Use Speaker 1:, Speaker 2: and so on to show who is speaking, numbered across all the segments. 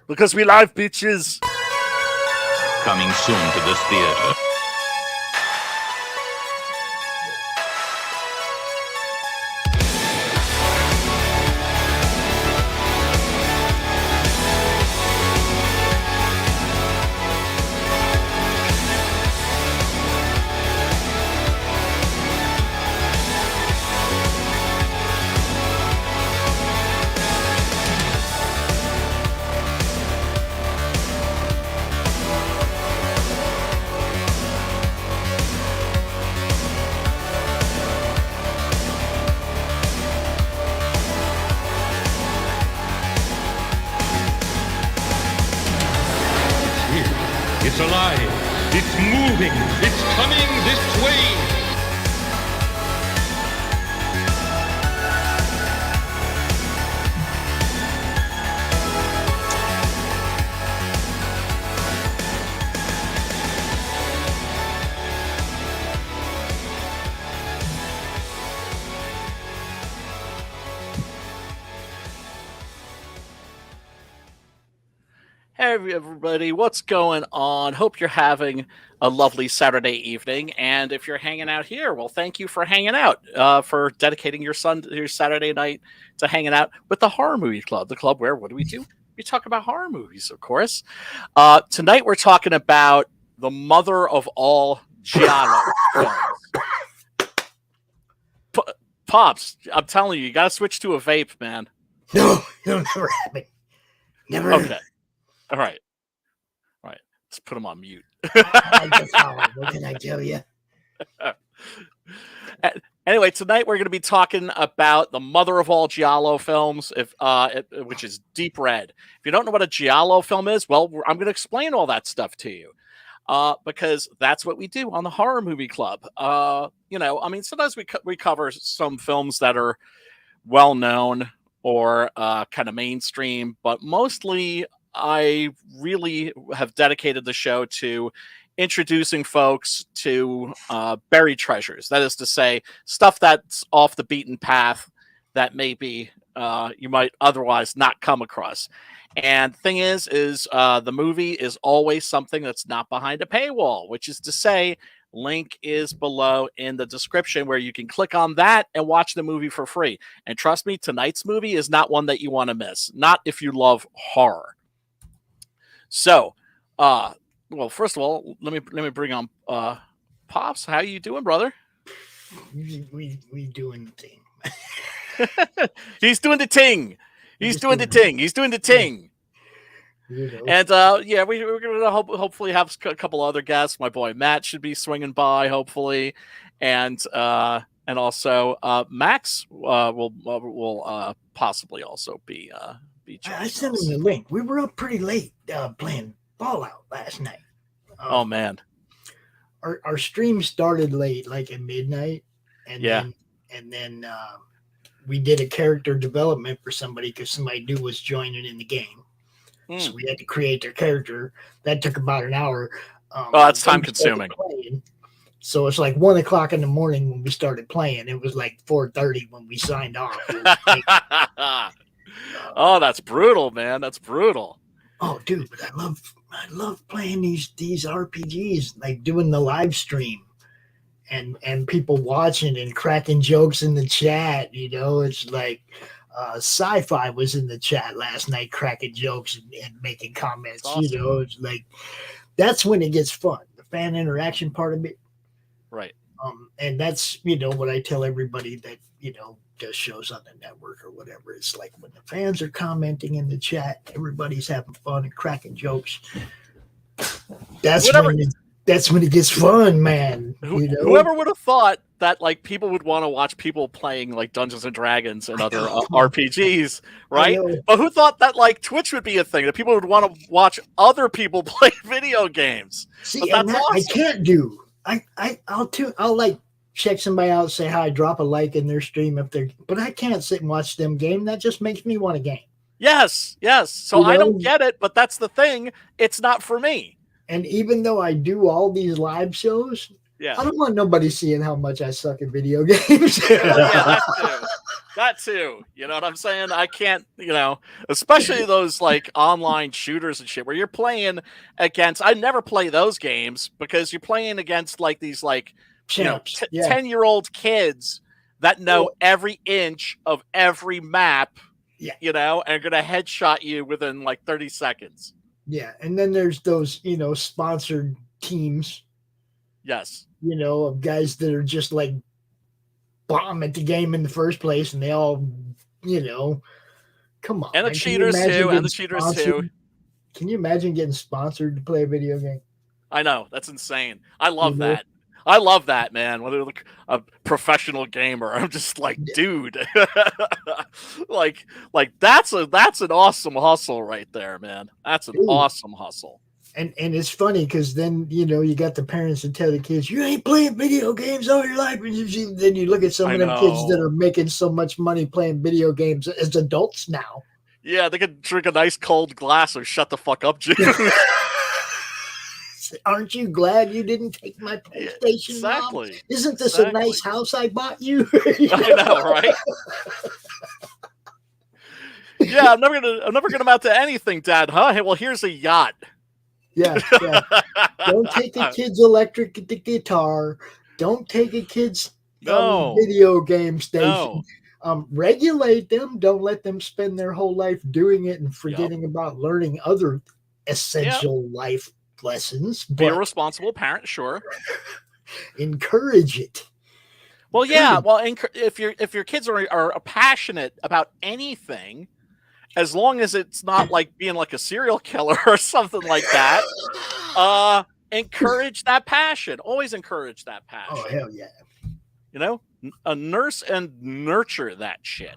Speaker 1: Because we live, bitches.
Speaker 2: Coming soon to this theater.
Speaker 3: It's alive. It's moving. It's coming this way.
Speaker 1: Hey everybody, what's going on? Hope you're having a lovely Saturday evening. And if you're hanging out here, well, thank you for hanging out, for dedicating your Saturday night to hanging out with the Horror Movie Club. The club where, what do? We talk about horror movies, of course. Tonight we're talking about the mother of all giallo films. Pops, I'm telling you, you got to switch to a vape, man.
Speaker 4: No, it'll never happen. Never.
Speaker 1: Okay. All right. Let's put him on mute.
Speaker 4: What can I tell you?
Speaker 1: Anyway, tonight we're going to be talking about the mother of all giallo films, which is Deep Red. If you don't know what a giallo film is, well, I'm going to explain all that stuff to you, because that's what we do on the Horror Movie Club. Sometimes we cover some films that are well known or kind of mainstream, but mostly I really have dedicated the show to introducing folks to buried treasures. That is to say, stuff that's off the beaten path that maybe you might otherwise not come across. And thing is the movie is always something that's not behind a paywall, which is to say, link is below in the description where you can click on that and watch the movie for free. And trust me, tonight's movie is not one that you want to miss. Not if you love horror. So, well, first of all, let me bring on Pops. How you doing, brother?
Speaker 4: We doing the thing.
Speaker 1: He's doing the ting. He's doing the ting. He's doing the ting.
Speaker 4: You know.
Speaker 1: And we're gonna hopefully have a couple other guests. My boy Matt should be swinging by, hopefully, and also Max will possibly also be.
Speaker 4: I sent him the link. We were up pretty late playing Fallout last night.
Speaker 1: Oh man,
Speaker 4: our stream started late, like at midnight, and then we did a character development for somebody because somebody new was joining in the game. So we had to create their character. That took about an hour.
Speaker 1: That's time consuming.
Speaker 4: So it's like 1 o'clock in the morning when we started playing. It was like 4:30 when we signed off.
Speaker 1: Oh, that's brutal, man. That's brutal.
Speaker 4: Oh, dude, but I love playing these RPGs, like doing the live stream and people watching and cracking jokes in the chat. You know, it's like Sci-Fi was in the chat last night cracking jokes and making comments. Awesome. You know, it's like that's when it gets fun. The fan interaction part of it.
Speaker 1: Right.
Speaker 4: And that's, what I tell everybody that, does shows on the network or whatever. It's like when the fans are commenting in the chat, everybody's having fun and cracking jokes. That's when it gets fun, man.
Speaker 1: Whoever would have thought that like people would want to watch people playing like Dungeons and Dragons and other RPGs, right? But who thought that like Twitch would be a thing, that people would want to watch other people play video games?
Speaker 4: See, and that awesome. I can't do. I'll like check somebody out, say hi, drop a like in their stream but I can't sit and watch them game. That just makes me want a game.
Speaker 1: Yes. So I don't get it, but that's the thing. It's not for me.
Speaker 4: And even though I do all these live shows, I don't want nobody seeing how much I suck at video games.
Speaker 1: That too. You know what I'm saying? I can't, especially those like online shooters and shit where you're playing against. I never play those games because you're playing against like these like,
Speaker 4: Champs.
Speaker 1: 10-year-old kids that know every inch of every map, and are going to headshot you within like 30 seconds.
Speaker 4: Yeah. And then there's those, sponsored teams.
Speaker 1: Yes.
Speaker 4: Of guys that are just like bomb at the game in the first place, and they all, come on.
Speaker 1: And the cheaters too.
Speaker 4: Can you imagine getting sponsored to play a video game?
Speaker 1: I know. That's insane. I love that. I love that, man. When they're like a professional gamer, I'm just like, dude, like that's an awesome hustle right there, man. That's an awesome hustle.
Speaker 4: And it's funny because then you got the parents that tell the kids you ain't playing video games all your life, and then you look at some of them kids that are making so much money playing video games as adults now.
Speaker 1: Yeah, they could drink a nice cold glass of shut the fuck up juice.
Speaker 4: Aren't you glad you didn't take my PlayStation?
Speaker 1: Exactly.
Speaker 4: Mom? Isn't this a nice house I bought you?
Speaker 1: I know, right? Yeah, I'm never gonna amount to anything, Dad. Huh? Hey, well, here's a yacht.
Speaker 4: Yeah. Don't take a kid's electric guitar. Don't take a kid's video game station.
Speaker 1: No.
Speaker 4: Regulate them. Don't let them spend their whole life doing it and forgetting about learning other essential life lessons.
Speaker 1: Be a responsible parent, sure.
Speaker 4: Encourage it.
Speaker 1: Well, yeah. Well, if your kids are passionate about anything, as long as it's not like being like a serial killer or something like that, encourage that passion. Always encourage that passion.
Speaker 4: Oh, hell yeah.
Speaker 1: Nurse and nurture that shit.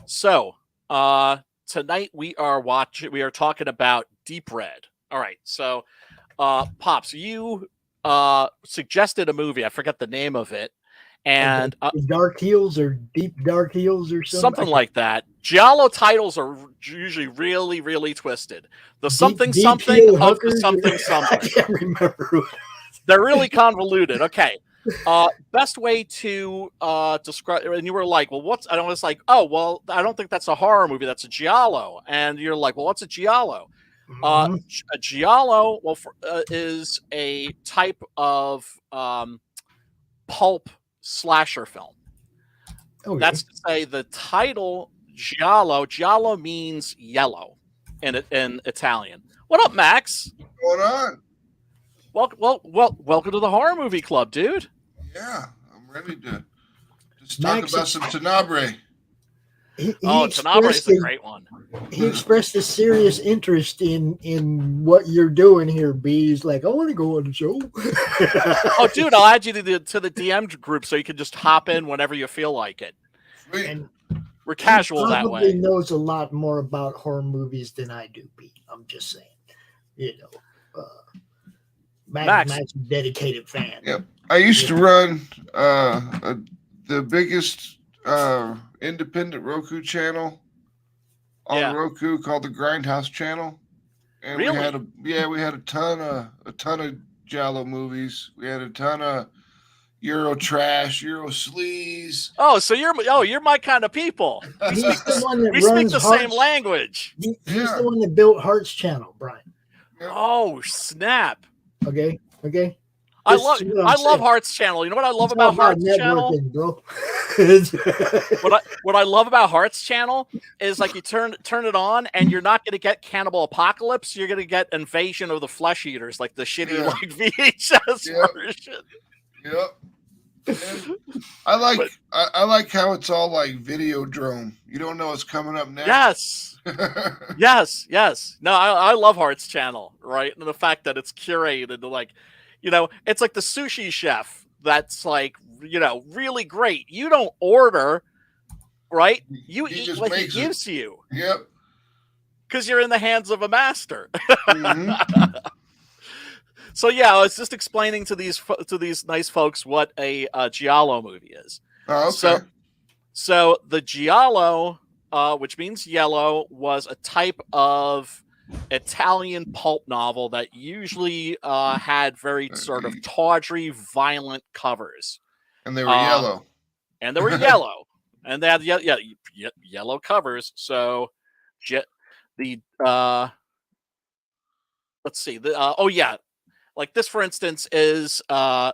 Speaker 1: So, tonight we are talking about Deep Red. All right. So, Pops, you suggested a movie. I forget the name of it. And
Speaker 4: Dark Heels or Deep Dark Heels or something
Speaker 1: like that. Giallo titles are usually really, really twisted. The something of the something.
Speaker 4: I can't remember.
Speaker 1: They're really convoluted. Okay. Best way to describe, and you were like, well, I was like, oh, well, I don't think that's a horror movie. That's a giallo. And you're like, well, what's a giallo? A giallo, is a type of pulp slasher film.
Speaker 4: Okay.
Speaker 1: That's to say, the title giallo means yellow in Italian. What up, Max?
Speaker 5: What's going on?
Speaker 1: Welcome to the horror movie club, dude.
Speaker 5: Yeah, I'm ready to just talk about some Tenebrae.
Speaker 1: Tenebrae is a great one.
Speaker 4: He expressed a serious interest in what you're doing here, B. He's like, I want to go on the show.
Speaker 1: Oh, dude, I'll add you to the DM group so you can just hop in whenever you feel like it.
Speaker 5: Sweet.
Speaker 4: And
Speaker 1: we're casual that way.
Speaker 4: He knows a lot more about horror movies than I do, B. I'm just saying. Max is a dedicated fan.
Speaker 5: Yep. I used to run the biggest independent Roku channel on Roku called the Grindhouse channel, and
Speaker 1: really?
Speaker 5: we had a ton of giallo movies. We had a ton of Euro trash, Euro sleaze.
Speaker 1: Oh, so you're my kind of people.
Speaker 4: He's the one that
Speaker 1: we speak the same language.
Speaker 4: He's the one that built Hearts Channel, Brian.
Speaker 5: Yep.
Speaker 1: Oh, snap.
Speaker 4: Okay.
Speaker 1: I love Hearts Channel. You know what I love about Hearts Channel?
Speaker 4: Bro.
Speaker 1: What I love about Hearts Channel is like you turn it on and you're not going to get Cannibal Apocalypse. You're going to get Invasion of the Flesh Eaters, like the shitty like VHS version.
Speaker 5: Yep. And I like how it's all like Videodrome. You don't know what's coming up next.
Speaker 1: Yes. No, I love Hearts Channel, right? And the fact that it's curated, like, it's like the sushi chef that's like, really great. You don't order, right? You eat what he gives you.
Speaker 5: Yep.
Speaker 1: Because you're in the hands of a master.
Speaker 5: Mm-hmm.
Speaker 1: So yeah, I was just explaining to these nice folks what a giallo movie is.
Speaker 5: Oh, okay.
Speaker 1: So the giallo, which means yellow, was a type of Italian pulp novel that usually had very sort of tawdry, violent covers.
Speaker 5: And they were yellow.
Speaker 1: And they were yellow. and they had yellow covers. So, the let's see. Like this, for instance, is a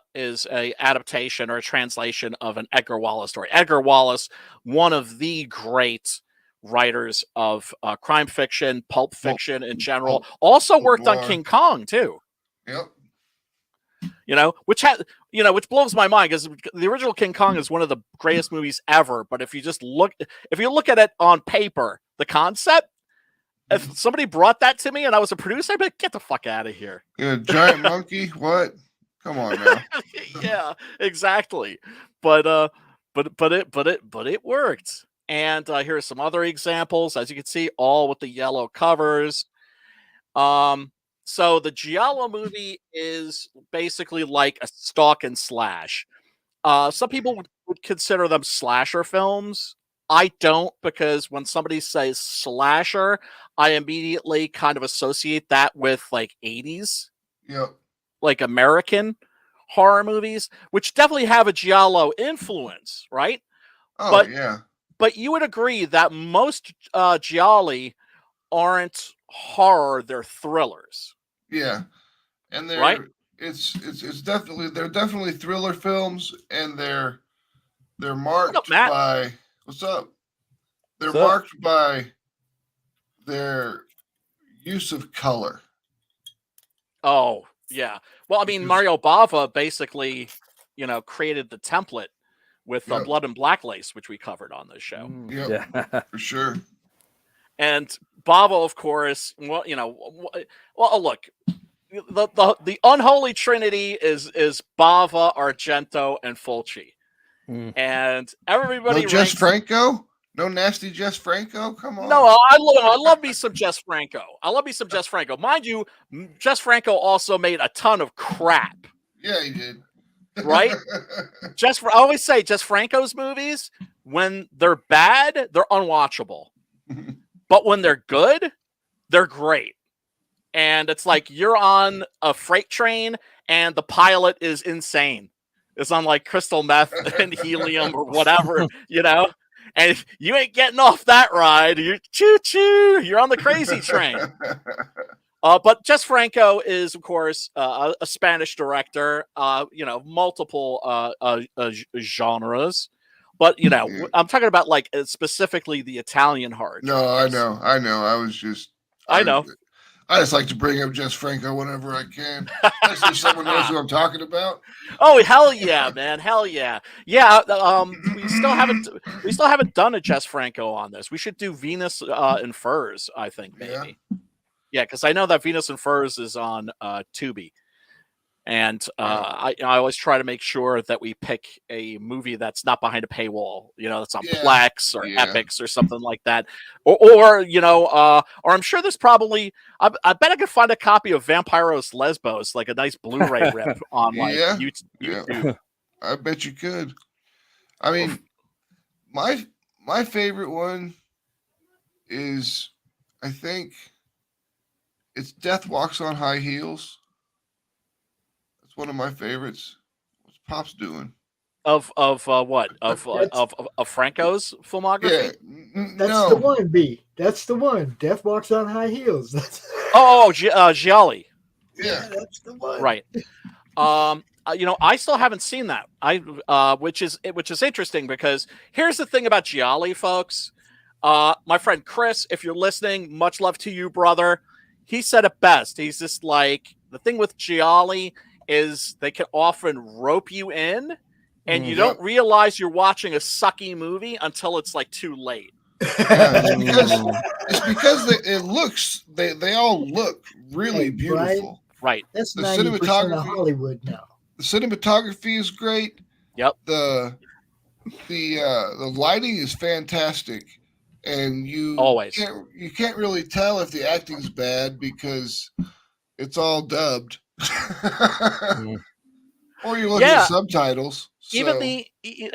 Speaker 1: adaptation or a translation of an Edgar Wallace story. Edgar Wallace, one of the great writers of crime fiction, pulp fiction in general, also worked on King Kong too.
Speaker 5: Yep.
Speaker 1: Which blows my mind because the original King Kong is one of the greatest movies ever. But if you look at it on paper, the concept, if somebody brought that to me and I was a producer, I'd be like, get the fuck out of here.
Speaker 5: Giant monkey? What? Come on now.
Speaker 1: Yeah, exactly. But it worked. And here are some other examples, as you can see, all with the yellow covers. So the Giallo movie is basically like a stalk and slash. Some people would consider them slasher films. I don't, because when somebody says slasher, I immediately kind of associate that with like 80s, like American horror movies, which definitely have a Giallo influence, right?
Speaker 5: Oh, yeah.
Speaker 1: But you would agree that most Gialli aren't horror; they're thrillers.
Speaker 5: Yeah, and they're
Speaker 1: right.
Speaker 5: It's they're definitely thriller films, and they're marked by what's up. They're marked by their use of color.
Speaker 1: Oh yeah. Well, I mean, Mario Bava basically, created the template with Blood and Black Lace, which we covered on this show.
Speaker 5: Yeah, for sure.
Speaker 1: And Bava, of course, look, the unholy trinity is Bava, Argento, and Fulci. And everybody
Speaker 5: Jess Franco? No nasty Jess Franco? Come on.
Speaker 1: No, I love me some Jess Franco. Mind you, Jess Franco also made a ton of crap.
Speaker 5: Yeah, he did.
Speaker 1: Right? I always say Jess Franco's movies, when they're bad, they're unwatchable. But when they're good, they're great. And it's like you're on a freight train and the pilot is insane. It's on like crystal meth and helium or whatever, And if you ain't getting off that ride, you're choo-choo. You're on the crazy train. But Jess Franco is, of course, a Spanish director, multiple genres. But, I'm talking about, like, specifically the Italian horror.
Speaker 5: No, I know. I just like to bring up Jess Franco whenever I can, especially if someone knows who I'm talking about.
Speaker 1: Oh, hell yeah, man. Hell yeah. Yeah, we still haven't done a Jess Franco on this. We should do Venus in Furs, I think, maybe. Yeah, because I know that Venus in Furs is on Tubi. And I always try to make sure that we pick a movie that's not behind a paywall, that's on Plex or Epix or something like that. Or I'm sure there's probably, I bet I could find a copy of Vampiros Lesbos, like a nice Blu-ray rip on YouTube.
Speaker 5: Yeah. I bet you could. I mean, my favorite one is, I think, it's Death Walks on High Heels. It's one of my favorites. What's Pops doing?
Speaker 1: Of what? Of Franco's filmography?
Speaker 5: Yeah,
Speaker 4: that's the one. B. That's the one. Death Walks on High Heels.
Speaker 1: Gialli.
Speaker 5: Yeah,
Speaker 4: that's the one.
Speaker 1: Right. I still haven't seen that. Which is interesting because here's the thing about Gialli, folks. My friend Chris, if you're listening, much love to you, brother. He said it best. He's just like, the thing with Gialli is they can often rope you in and you don't realize you're watching a sucky movie until it's like too late.
Speaker 5: Yeah, it's because they all look really beautiful.
Speaker 1: Right.
Speaker 4: That's the 90% of Hollywood now.
Speaker 5: The cinematography is great.
Speaker 1: Yep.
Speaker 5: The lighting is fantastic. And you can't really tell if the acting's bad because it's all dubbed. Or you look at the subtitles.
Speaker 1: Even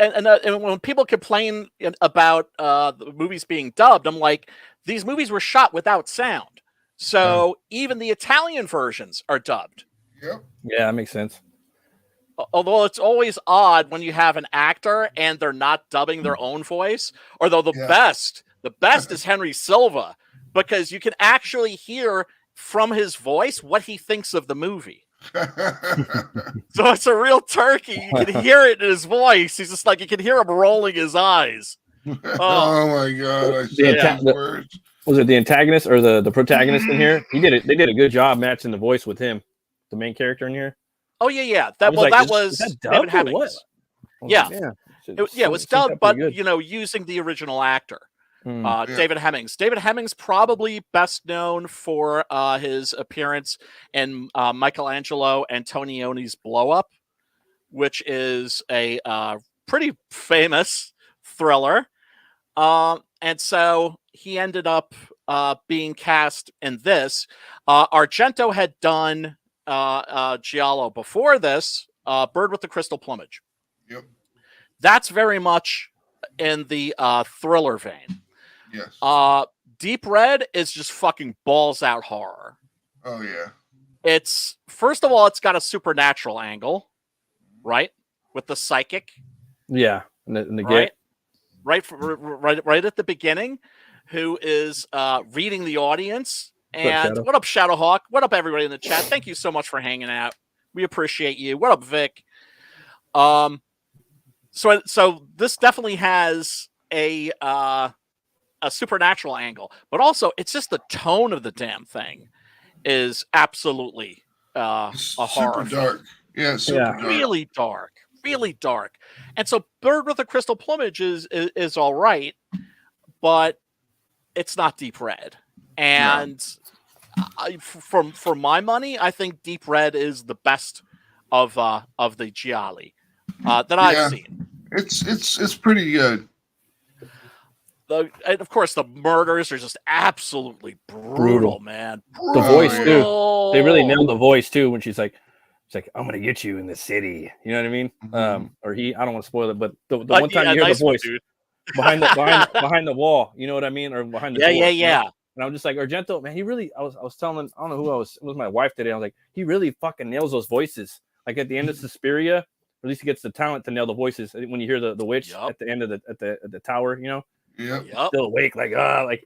Speaker 1: and when people complain about the movies being dubbed, I'm like, these movies were shot without sound. So even the Italian versions are dubbed.
Speaker 5: Yep.
Speaker 6: Yeah, that makes sense.
Speaker 1: although it's always odd when you have an actor and they're not dubbing their own voice. Although the best is Henry Silva, because you can actually hear from his voice what he thinks of the movie. So it's a real turkey. You can hear it in his voice. He's just like, you can hear him rolling his eyes.
Speaker 5: Oh my god!
Speaker 6: Was it the antagonist or the protagonist in here? They did a good job matching the voice with him, the main character in here.
Speaker 1: Oh yeah. That was David Hemmings. Yeah. It was dubbed, but using the original actor. David Hemmings. David Hemmings probably best known for his appearance in Michelangelo Antonioni's Blow Up, which is a pretty famous thriller. And so he ended up being cast in this. Argento had done Giallo before this, Bird with the Crystal Plumage.
Speaker 5: Yep.
Speaker 1: That's very much in the thriller vein.
Speaker 5: Yes.
Speaker 1: Deep Red is just fucking balls out horror.
Speaker 5: Oh yeah.
Speaker 1: It's, first of all, it's got a supernatural angle, right? With the psychic.
Speaker 6: Yeah. And the
Speaker 1: right? Right at the beginning, who is reading the audience. And what up, Shadowhawk? What up, everybody in the chat? Thank you so much for hanging out. We appreciate you. What up, Vic? So this definitely has a supernatural angle, but also it's just the tone of the damn thing is absolutely a horror.
Speaker 5: Super dark. Yeah, super dark. Really dark. And so Bird with a Crystal Plumage is all right, but it's not Deep Red. And for my money, I think Deep Red is the best of the Gialli that I've seen. It's pretty good.
Speaker 1: And of course, the murders are just absolutely brutal, man.
Speaker 6: The voice too. They really nailed the voice too when she's like, "I'm gonna get you in the city." You know what I mean?
Speaker 5: Mm-hmm.
Speaker 6: Or I don't want to spoil it, but the one time you hear the voice behind the wall, you know what I mean, or behind the door.
Speaker 1: Yeah.
Speaker 6: And I'm just like, Argento, man, he really. I was telling, I don't know who it was my wife today. I was like, he really fucking nails those voices. Like at the end of Suspiria, at least he gets the talent to nail the voices when you hear the witch at the end of the tower, you know.
Speaker 5: Yep.
Speaker 6: Still awake, like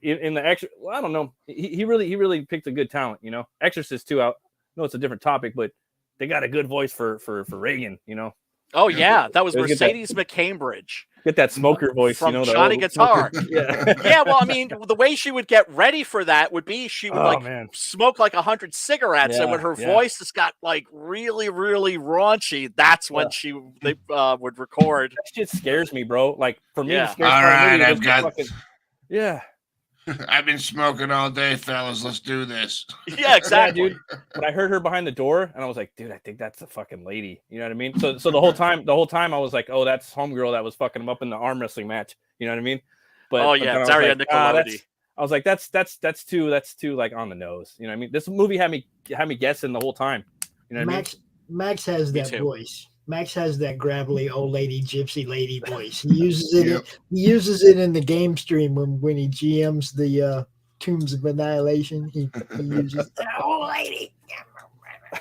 Speaker 6: in the extra. Well, I don't know. He really picked a good talent, you know. Exorcist too. I know it's a different topic, but they got a good voice for Reagan, you know.
Speaker 1: Oh yeah, that was Mercedes McCambridge.
Speaker 6: Get that smoker voice,
Speaker 1: from
Speaker 6: you know,
Speaker 1: Johnny Guitar.
Speaker 6: Yeah.
Speaker 1: Well, I mean, the way she would get ready for that would be she would smoke like 100 cigarettes, and when her voice has got like really, really raunchy, that's when they would record.
Speaker 6: That shit scares me, bro. Like for me,
Speaker 5: all right, I've got.
Speaker 6: Yeah.
Speaker 5: I've been smoking all day, fellas. Let's do this.
Speaker 1: Yeah, exactly.
Speaker 6: Yeah, dude. When I heard her behind the door, and I was like, dude, I think that's the fucking lady. You know what I mean? So the whole time I was like, oh, that's homegirl that was fucking him up in the arm wrestling match. You know what I mean? But
Speaker 1: Daria Nicolodi.
Speaker 6: I was like, that's too like on the nose. You know what I mean? This movie had me guessing the whole time. You know what I mean?
Speaker 4: Max has that voice. Max has that gravelly old lady, gypsy lady voice. He uses it. He uses it in the game stream when he GMs the Tombs of Annihilation. He uses that old lady.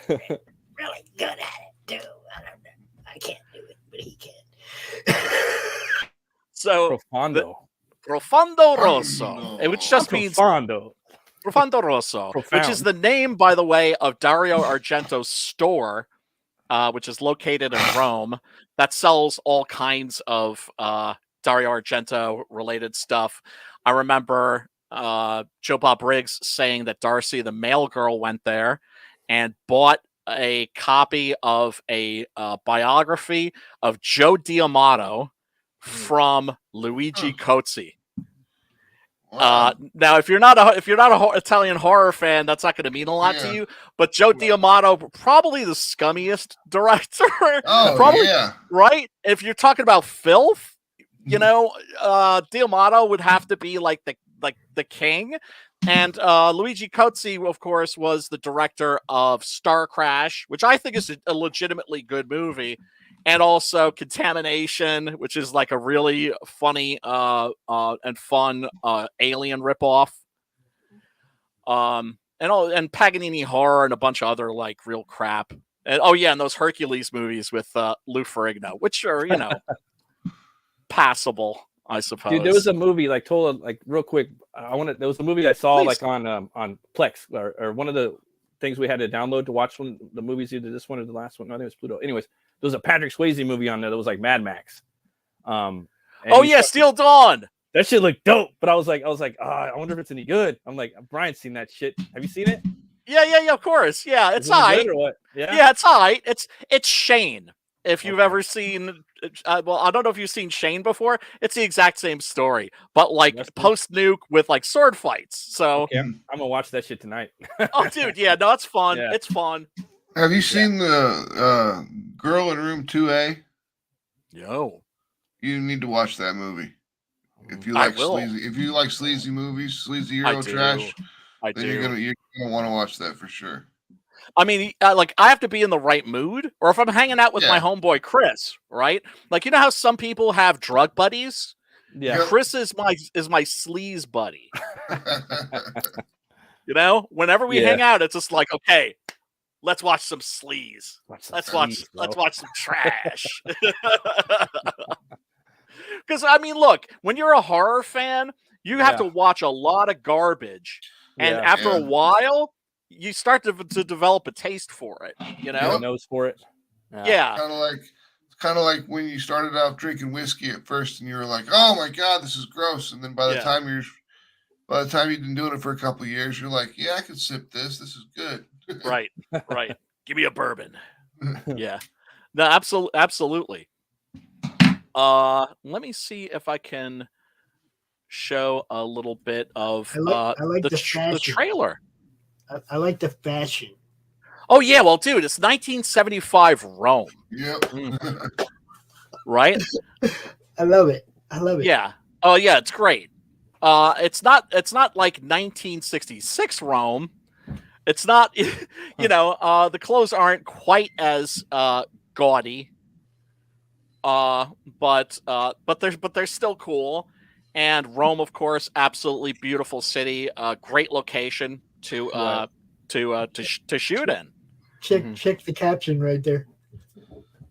Speaker 4: Really good at it too. I don't know. I can't do it, but he can.
Speaker 1: So Profondo Rosso, which just means Profondo Rosso, which is the name, by the way, of Dario Argento's store. Which is located in Rome, that sells all kinds of Dario Argento related stuff. I remember Joe Bob Riggs saying that Darcy, the mail girl, went there and bought a copy of a biography of Joe D'Amato from Luigi Cozzi. Wow. Now, if you're not a Italian horror fan, that's not going to mean a lot to you. But Joe D'Amato, probably the scummiest director. Probably, right? If you're talking about filth, you know, D'Amato would have to be like the king. And Luigi Cozzi, of course, was the director of Star Crash, which I think is a legitimately good movie. And also Contamination, which is like a really funny and fun alien ripoff. And Paganini Horror and a bunch of other like real crap. And and those Hercules movies with Lou Ferrigno, which are passable, I suppose.
Speaker 6: Dude, there was a movie real quick. There was a movie I saw
Speaker 1: Please.
Speaker 6: on Plex or one of the things we had to download to watch one the movies, either this one or the last one. No, I think it was Pluto. Anyways, there was a Patrick Swayze movie on there that was like Mad Max.
Speaker 1: Steel Dawn.
Speaker 6: That shit looked dope, but I was like, I wonder if it's any good. I'm like, Brian's seen that shit. Have you seen it?
Speaker 1: Yeah, of course. Yeah, it's all right.
Speaker 6: Or what?
Speaker 1: Yeah, it's all right. It's Shane. If you've ever seen, I don't know if you've seen Shane before. It's the exact same story, but like post-nuke with like sword fights. So
Speaker 6: I'm gonna watch that shit tonight.
Speaker 1: Oh, dude, yeah, no, it's fun.
Speaker 6: Yeah.
Speaker 1: It's fun.
Speaker 5: Have you seen the Girl in Room 2A?
Speaker 1: No.
Speaker 5: You need to watch that movie. If you
Speaker 1: I
Speaker 5: like
Speaker 1: will.
Speaker 5: sleazy movies, sleazy hero trash, then you're gonna want to watch that for sure.
Speaker 1: I mean, I have to be in the right mood, or if I'm hanging out with my homeboy Chris, right? Like, you know how some people have drug buddies?
Speaker 6: Yeah.
Speaker 1: Chris is my sleaze buddy. Whenever we hang out, it's just like, okay, let's watch some sleaze. Let's watch some trash. Because I mean, look, when you're a horror fan, you have to watch a lot of garbage, and after a while, you start to develop a taste for it.
Speaker 6: A nose for it.
Speaker 1: Yeah.
Speaker 5: Kind of like when you started out drinking whiskey at first, and you were like, "Oh my god, this is gross," and then by the time you've been doing it for a couple of years, you're like, "Yeah, I can sip this. This is good."
Speaker 1: Right. Give me a bourbon. Yeah. No, absolutely. Let me see if I can show a little bit of the trailer.
Speaker 4: I like the fashion.
Speaker 1: Oh yeah, well, dude, it's 1975 Rome.
Speaker 5: Yep.
Speaker 1: Right?
Speaker 4: I love it.
Speaker 1: Yeah. Oh yeah, it's great. It's not like 1966 Rome. It's not, the clothes aren't quite as gaudy. But they're still cool. And Rome, of course, absolutely beautiful city, great location to shoot in.
Speaker 4: Check the caption right there.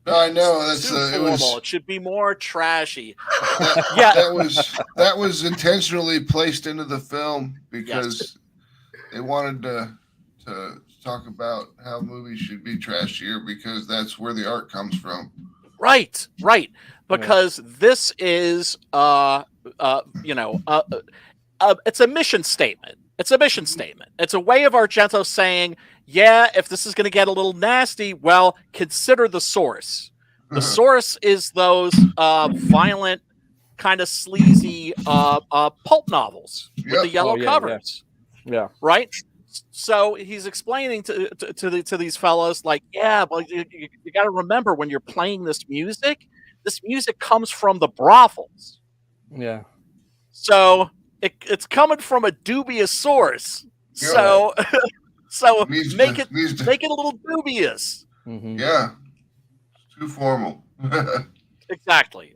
Speaker 5: No, I know
Speaker 1: that's it should be more trashy.
Speaker 5: That was intentionally placed into the film because they wanted to talk about how movies should be trashier because that's where the art comes from.
Speaker 1: Right. Because this is it's a mission statement. It's a way of Argento saying, if this is going to get a little nasty, well, consider the source. The source is those violent, kind of sleazy pulp novels with the yellow covers.
Speaker 6: Yeah.
Speaker 1: Right? So he's explaining to these fellows, like, well, you got to remember when you're playing this music comes from the brothels.
Speaker 6: Yeah.
Speaker 1: So it's coming from a dubious source. So make it a little dubious.
Speaker 6: Mm-hmm.
Speaker 5: Yeah. Too formal.
Speaker 1: Exactly.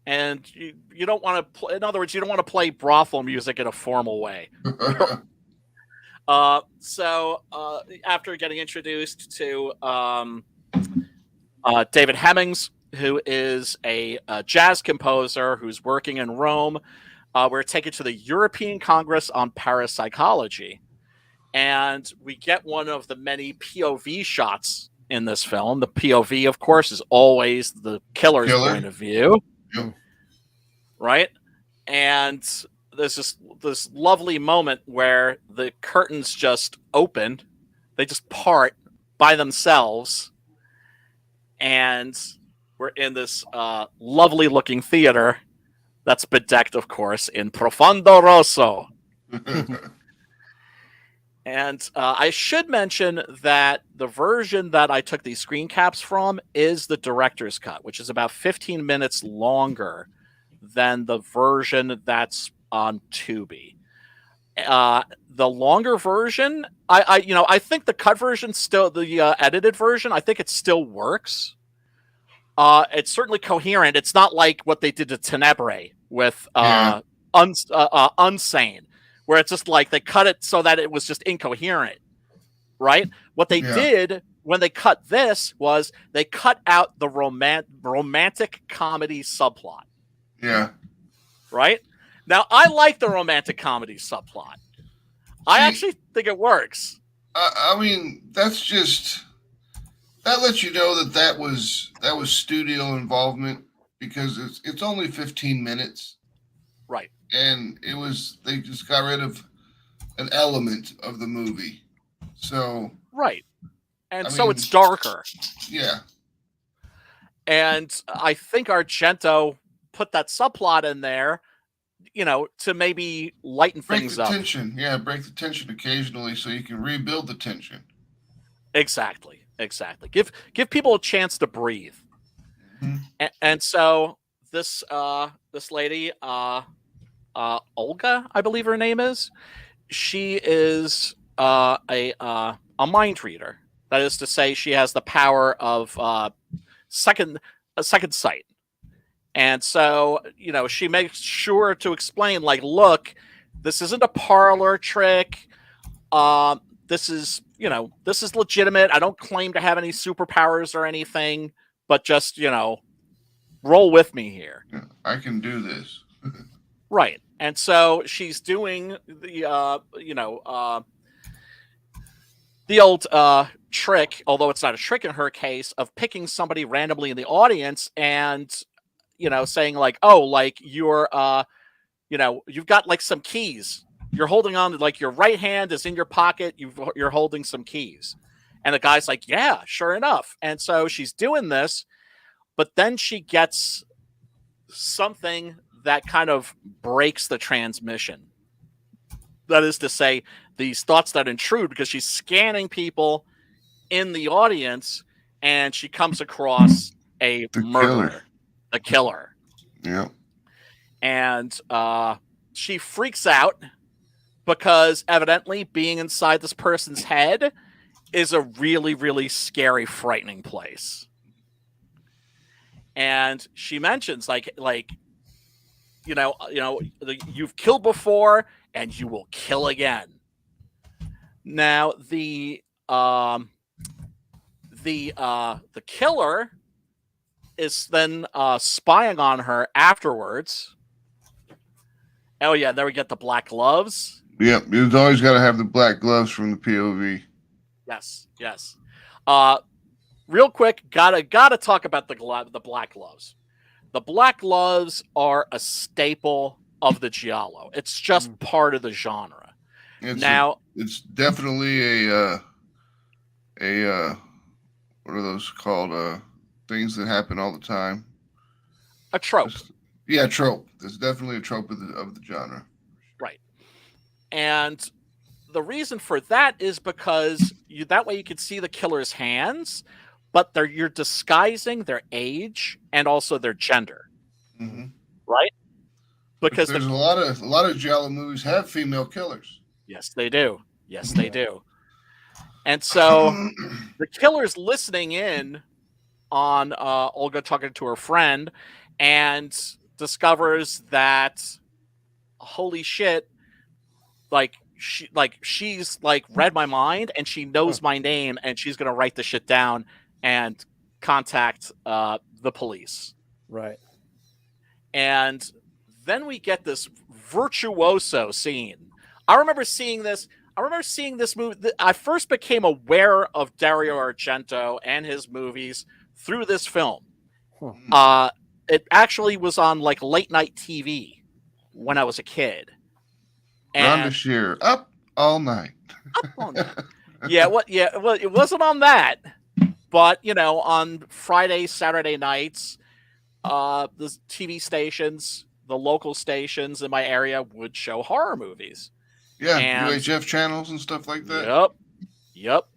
Speaker 1: And you don't want to in other words, you don't want to play brothel music in a formal way. So after getting introduced to David Hemmings, who is a jazz composer who's working in Rome, we're taken to the European Congress on Parapsychology, and we get one of the many POV shots in this film. The POV, of course, is always the killer's point of view, right? And there's this lovely moment where the curtains just open, they just part by themselves, and we're in this lovely looking theater that's bedecked, of course, in Profondo Rosso. And I should mention that the version that I took these screen caps from is the director's cut, which is about 15 minutes longer than the version that's on Tubi. The longer version, I think the cut version still, the edited version, I think it still works. It's certainly coherent. It's not like what they did to Tenebrae with Unsane, where it's just like they cut it so that it was just incoherent, right? What they did when they cut this was they cut out the romantic comedy subplot.
Speaker 5: Yeah.
Speaker 1: Right? Now, I like the romantic comedy subplot. I actually think it works.
Speaker 5: I mean, that lets you know that was studio involvement, because it's only 15 minutes.
Speaker 1: Right.
Speaker 5: And they just got rid of an element of the movie. So.
Speaker 1: Right. And so it's darker.
Speaker 5: Yeah.
Speaker 1: And I think Argento put that subplot in there, to maybe lighten things up.
Speaker 5: Break the tension. Yeah, break the tension occasionally so you can rebuild the tension.
Speaker 1: Exactly. Give people a chance to breathe. Mm-hmm. And so this lady, Olga, I believe her name is, she is a mind reader. That is to say, she has the power of second sight. And so, she makes sure to explain, like, look, this isn't a parlor trick. This is legitimate. I don't claim to have any superpowers or anything, but just, roll with me here.
Speaker 5: Yeah, I can do this.
Speaker 1: Right. And so she's doing the old trick, although it's not a trick in her case, of picking somebody randomly in the audience and, saying like, oh, like you're, you've got like some keys. You're holding on to, like, your right hand is in your pocket. You're holding some keys. And the guy's like, yeah, sure enough. And so she's doing this, but then she gets something that kind of breaks the transmission. That is to say, these thoughts that intrude, because she's scanning people in the audience and she comes across the killer.
Speaker 5: Yeah.
Speaker 1: And she freaks out because evidently being inside this person's head is a really, really scary, frightening place. And she mentions you've killed before and you will kill again. Now the killer is then spying on her afterwards. Oh yeah, there we get the black gloves.
Speaker 5: Yep, you've always got to have the black gloves from the POV.
Speaker 1: Yes. Real quick, gotta talk about the black gloves. The black gloves are a staple of the giallo. It's just part of the genre.
Speaker 5: It's definitely a what are those called? Things that happen all the time.
Speaker 1: A trope.
Speaker 5: Trope. There's definitely a trope of the genre.
Speaker 1: Right. And the reason for that is because that way you can see the killer's hands, but you're disguising their age and also their gender.
Speaker 5: Mm-hmm.
Speaker 1: Right? Because
Speaker 5: there's a lot of giallo movies have female killers.
Speaker 1: Yes, they do. And so the killer's listening in on Olga talking to her friend and discovers that, holy shit, she's read my mind and she knows my name and she's gonna write the shit down and contact the police.
Speaker 6: Right.
Speaker 1: And then we get this virtuoso scene. I remember seeing this movie. I first became aware of Dario Argento and his movies through this film. It actually was on late night TV when I was a kid.
Speaker 5: Rhonda Shear, up all night.
Speaker 1: Well, it wasn't on that, but on Friday, Saturday nights, the TV stations, the local stations in my area would show horror movies.
Speaker 5: Yeah, UHF channels and stuff like that.
Speaker 1: Yep.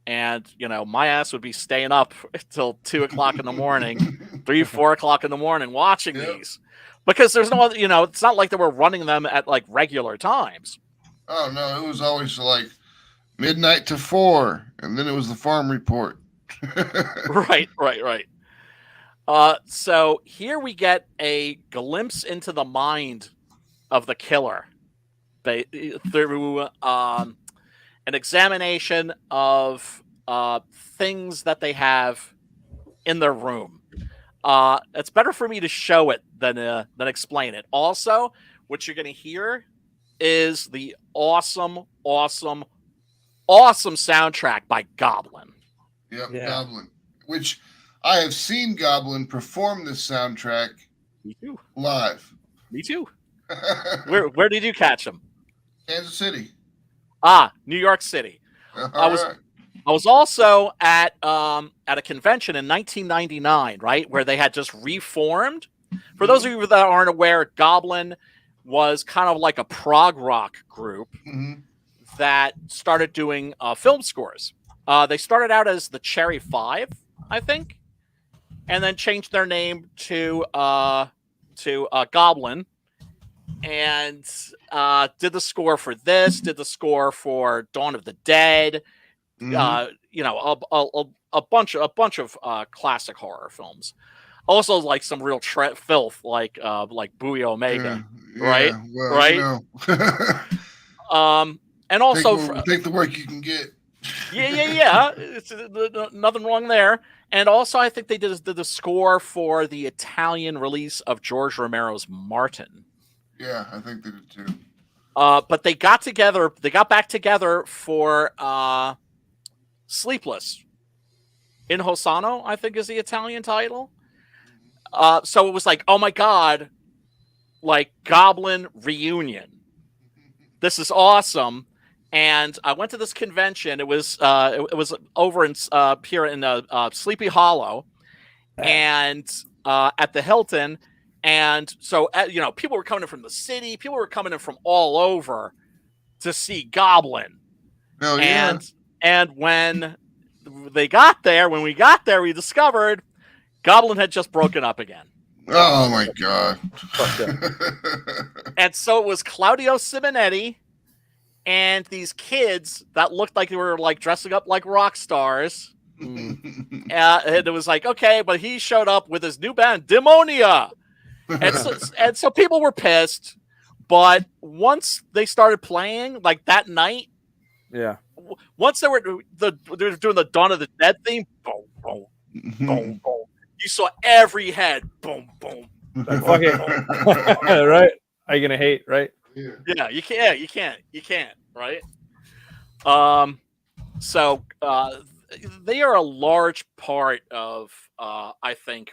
Speaker 1: And, my ass would be staying up until 2 o'clock in the morning, 3, 4 o'clock in the morning watching these. Because there's no other, it's not like they were running them at regular times.
Speaker 5: Oh, no, it was always midnight to 4, and then it was the farm report.
Speaker 1: Right. So here we get a glimpse into the mind of the killer through an examination of things that they have in their room. It's better for me to show it than explain it. Also, what you're going to hear is the awesome soundtrack by Goblin.
Speaker 5: Yep,
Speaker 6: Yeah.
Speaker 5: Goblin. Which I have seen Goblin perform this soundtrack
Speaker 1: Me too.
Speaker 5: live.
Speaker 1: Me too. Where did you catch him?
Speaker 5: Kansas City.
Speaker 1: New York City.
Speaker 5: All right.
Speaker 1: I was also at a convention in 1999, right, where they had just reformed. For those of you that aren't aware, Goblin was kind of like a prog rock group that started doing film scores. They started out as the Cherry Five, I think, and then changed their name to Goblin, and did the score for this, did the score for Dawn of the Dead, a bunch of classic horror films. Also, like some real filth, like Bowie Omega, right?
Speaker 5: Well,
Speaker 1: right. And also
Speaker 5: take the work you can get.
Speaker 1: Yeah. It's nothing wrong there. And also, I think they did the score for the Italian release of George Romero's Martin.
Speaker 5: Yeah, I think they did too.
Speaker 1: But they got back together for Sleepless in Hossano, I think is the Italian title. So it was like, oh my God, like Goblin reunion. This is awesome. And I went to this convention. It was over in here in Sleepy Hollow, and at the Hilton. And so people were coming in from the city. People were coming in from all over to see Goblin.
Speaker 5: Oh yeah.
Speaker 1: And when we got there, we discovered Goblin had just broken up again.
Speaker 5: Oh my God.
Speaker 1: And so it was Claudio Simonetti and these kids that looked like they were like dressing up like rock stars. And it was like, okay, but he showed up with his new band, Demonia. And so people were pissed. But once they started playing, like that night,
Speaker 6: yeah.
Speaker 1: Once they were doing the Dawn of the Dead theme, boom, boom, boom, boom. You saw every head, boom, boom.
Speaker 6: Right? Are you gonna hate, right?
Speaker 1: Yeah, you can't, right? So they are a large part of, I think,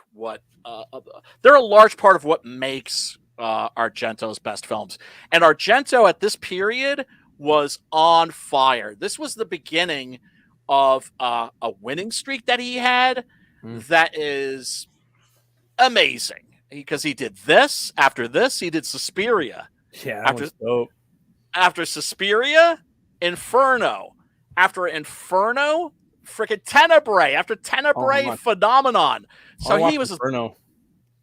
Speaker 1: they're a large part of what makes Argento's best films. And Argento at this period was on fire. This was the beginning of a winning streak that he had that is amazing, because he did this. After this, he did Suspiria.
Speaker 6: Yeah, that was dope.
Speaker 1: After Suspiria, Inferno. After Inferno, freaking Tenebrae. After Tenebrae, Phenomenon. So he was
Speaker 6: Inferno.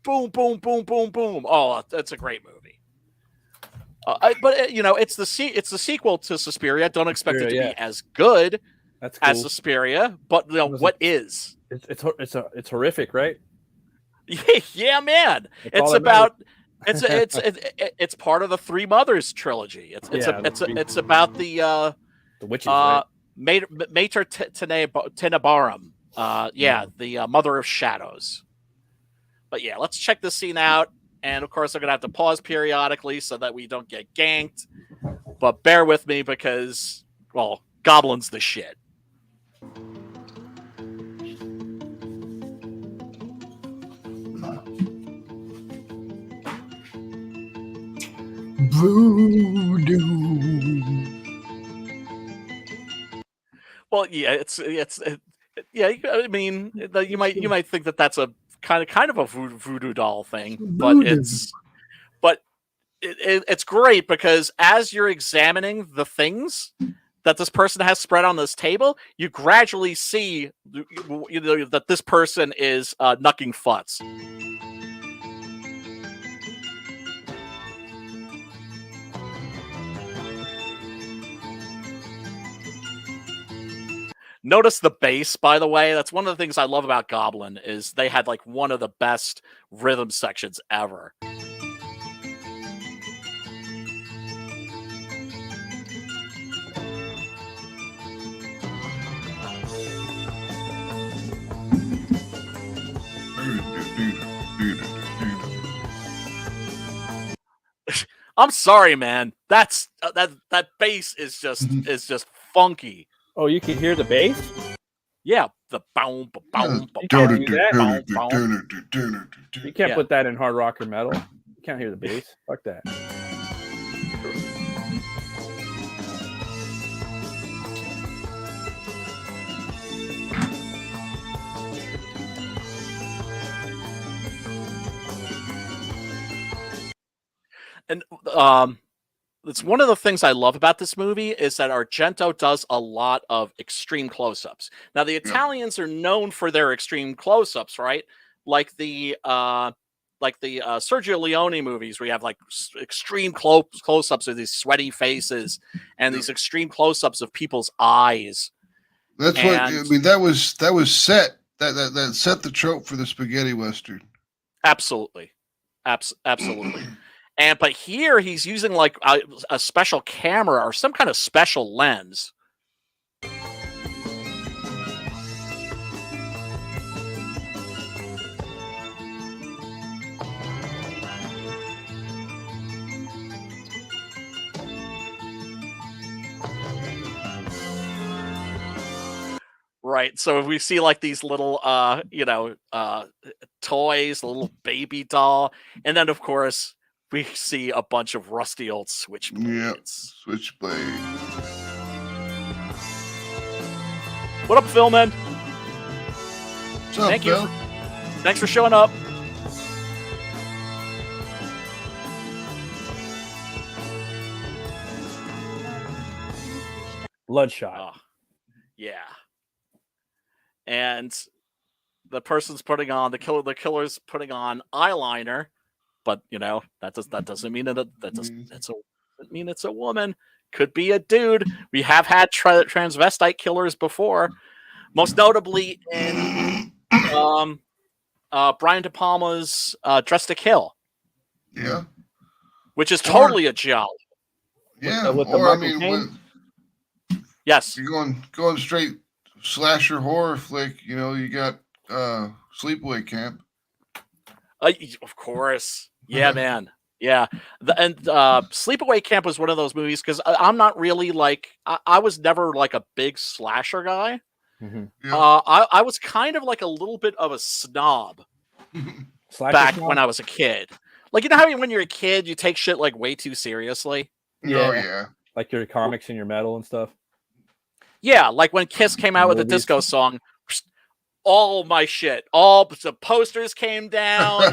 Speaker 1: Boom, boom, boom, boom, boom. Oh, that's a great movie. But it's the sequel to Suspiria. Don't expect it to be as good as Suspiria, but what is?
Speaker 6: It's horrific, right?
Speaker 1: Yeah, man. It's part of the Three Mothers trilogy. It's about the
Speaker 6: witches, right?
Speaker 1: Mater Tenebrarum. The Mother of Shadows. But yeah, let's check this scene out. And of course, I'm going to have to pause periodically so that we don't get ganked. But bear with me because, well, Goblin's the shit.
Speaker 4: Voodoo.
Speaker 1: Well, yeah, I mean, you might think that that's a kind of a voodoo doll thing, but it's great because as you're examining the things that this person has spread on this table, you gradually see that this person is knucking futz. Notice the bass, by the way. That's one of the things I love about Goblin is they had like one of the best rhythm sections ever. I'm sorry, man. That's that bass is just funky.
Speaker 6: Oh, you can hear the bass?
Speaker 1: Yeah, the boom, boom,
Speaker 6: You can't do that.
Speaker 1: boom.
Speaker 6: You can't
Speaker 1: Yeah.
Speaker 6: put that in hard rock or metal. You can't hear the bass. Fuck that.
Speaker 1: And it's one of the things I love about this movie is that Argento does a lot of extreme close-ups. Now, the Italians are known for their extreme close-ups, right? Like the Sergio Leone movies, where you have like extreme close-ups of these sweaty faces and these extreme close-ups of people's eyes.
Speaker 5: That's what I mean. That was set. That set the trope for the spaghetti western.
Speaker 1: Absolutely, absolutely. But here he's using like a special camera or some kind of special lens. Right. So if we see like these little toys, a little baby doll, and then of course we see a bunch of rusty old switchblades.
Speaker 5: Yep, switchblade.
Speaker 1: What up, Phil, man?
Speaker 5: What's up,
Speaker 1: Thank
Speaker 5: Phil?
Speaker 1: you. Thanks for showing up.
Speaker 6: Bloodshot.
Speaker 1: Yeah. And the person's putting on the killer's putting on eyeliner, but that doesn't mean mean it's a woman. Could be a dude. We have had transvestite killers before, most notably in Brian De Palma's Dressed to Kill.
Speaker 5: Yeah.
Speaker 1: Which is totally a giallo.
Speaker 5: Yeah.
Speaker 6: With the
Speaker 1: yes.
Speaker 5: You're going straight slasher horror flick. You got Sleepaway Camp.
Speaker 1: Of course. Yeah, man. Yeah. Sleepaway Camp was one of those movies because I'm not really like I was never like a big slasher guy.
Speaker 6: Mm-hmm.
Speaker 5: Yeah.
Speaker 1: I was kind of like a little bit of a snob when I was a kid. Like, how when you're a kid, you take shit like way too seriously.
Speaker 6: Yeah.
Speaker 5: Oh, yeah.
Speaker 6: Like your comics and your metal and stuff.
Speaker 1: Yeah, like when Kiss came out with a disco song, all my shit, all the posters came down,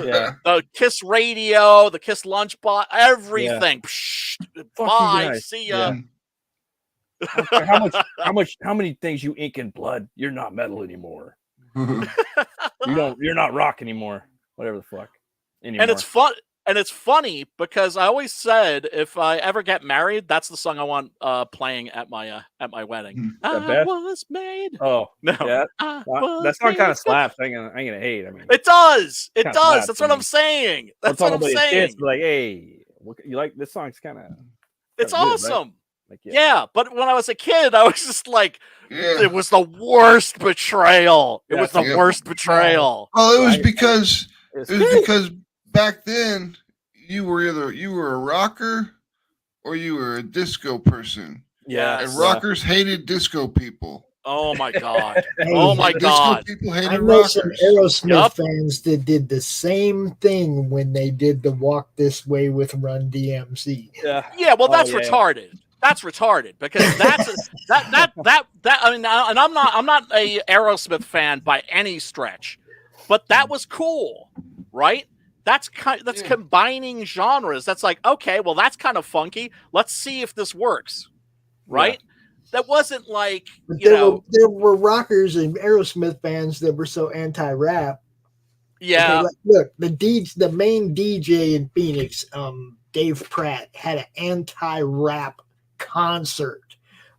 Speaker 6: Yeah.
Speaker 1: the Kiss radio, the Kiss lunchbox, everything.
Speaker 6: Yeah.
Speaker 1: Bye, see ya.
Speaker 6: Yeah. How many things you ink in blood? You're not metal anymore. You're not rock anymore. Whatever the fuck. Anymore.
Speaker 1: And it's fun. And it's funny because I always said if I ever get married, that's the song I want playing at my wedding. I was made.
Speaker 6: Oh
Speaker 1: no,
Speaker 6: yeah. That song kind of slaps. I ain't gonna hate. I mean,
Speaker 1: it does. It does.
Speaker 6: Slaps,
Speaker 1: That's what I'm saying. That's what I'm saying.
Speaker 6: Kids, like, hey, you like this song's kind of.
Speaker 1: It's awesome.
Speaker 6: Right? Like,
Speaker 1: yeah, but when I was a kid, I was just like,
Speaker 5: Yeah.
Speaker 1: It was the worst betrayal. It was the worst betrayal.
Speaker 5: Well, it was because back then you were a rocker or you were a disco person.
Speaker 1: Yeah.
Speaker 5: And rockers hated disco people.
Speaker 1: Oh my god. Oh my god.
Speaker 5: Disco people hated
Speaker 4: I know some
Speaker 5: rockers.
Speaker 4: Aerosmith fans that did the same thing when they did the Walk This Way with Run DMC.
Speaker 1: Yeah, well that's retarded. That's retarded because that's that I mean, and I'm not a Aerosmith fan by any stretch, but that was cool, right? That's combining genres. That's like, okay, well that's kind of funky. Let's see if this works, right? Yeah. That wasn't like
Speaker 4: there were rockers and Aerosmith fans that were so anti-rap.
Speaker 1: Yeah,
Speaker 4: okay, look, the main DJ in Phoenix, Dave Pratt, had an anti-rap concert.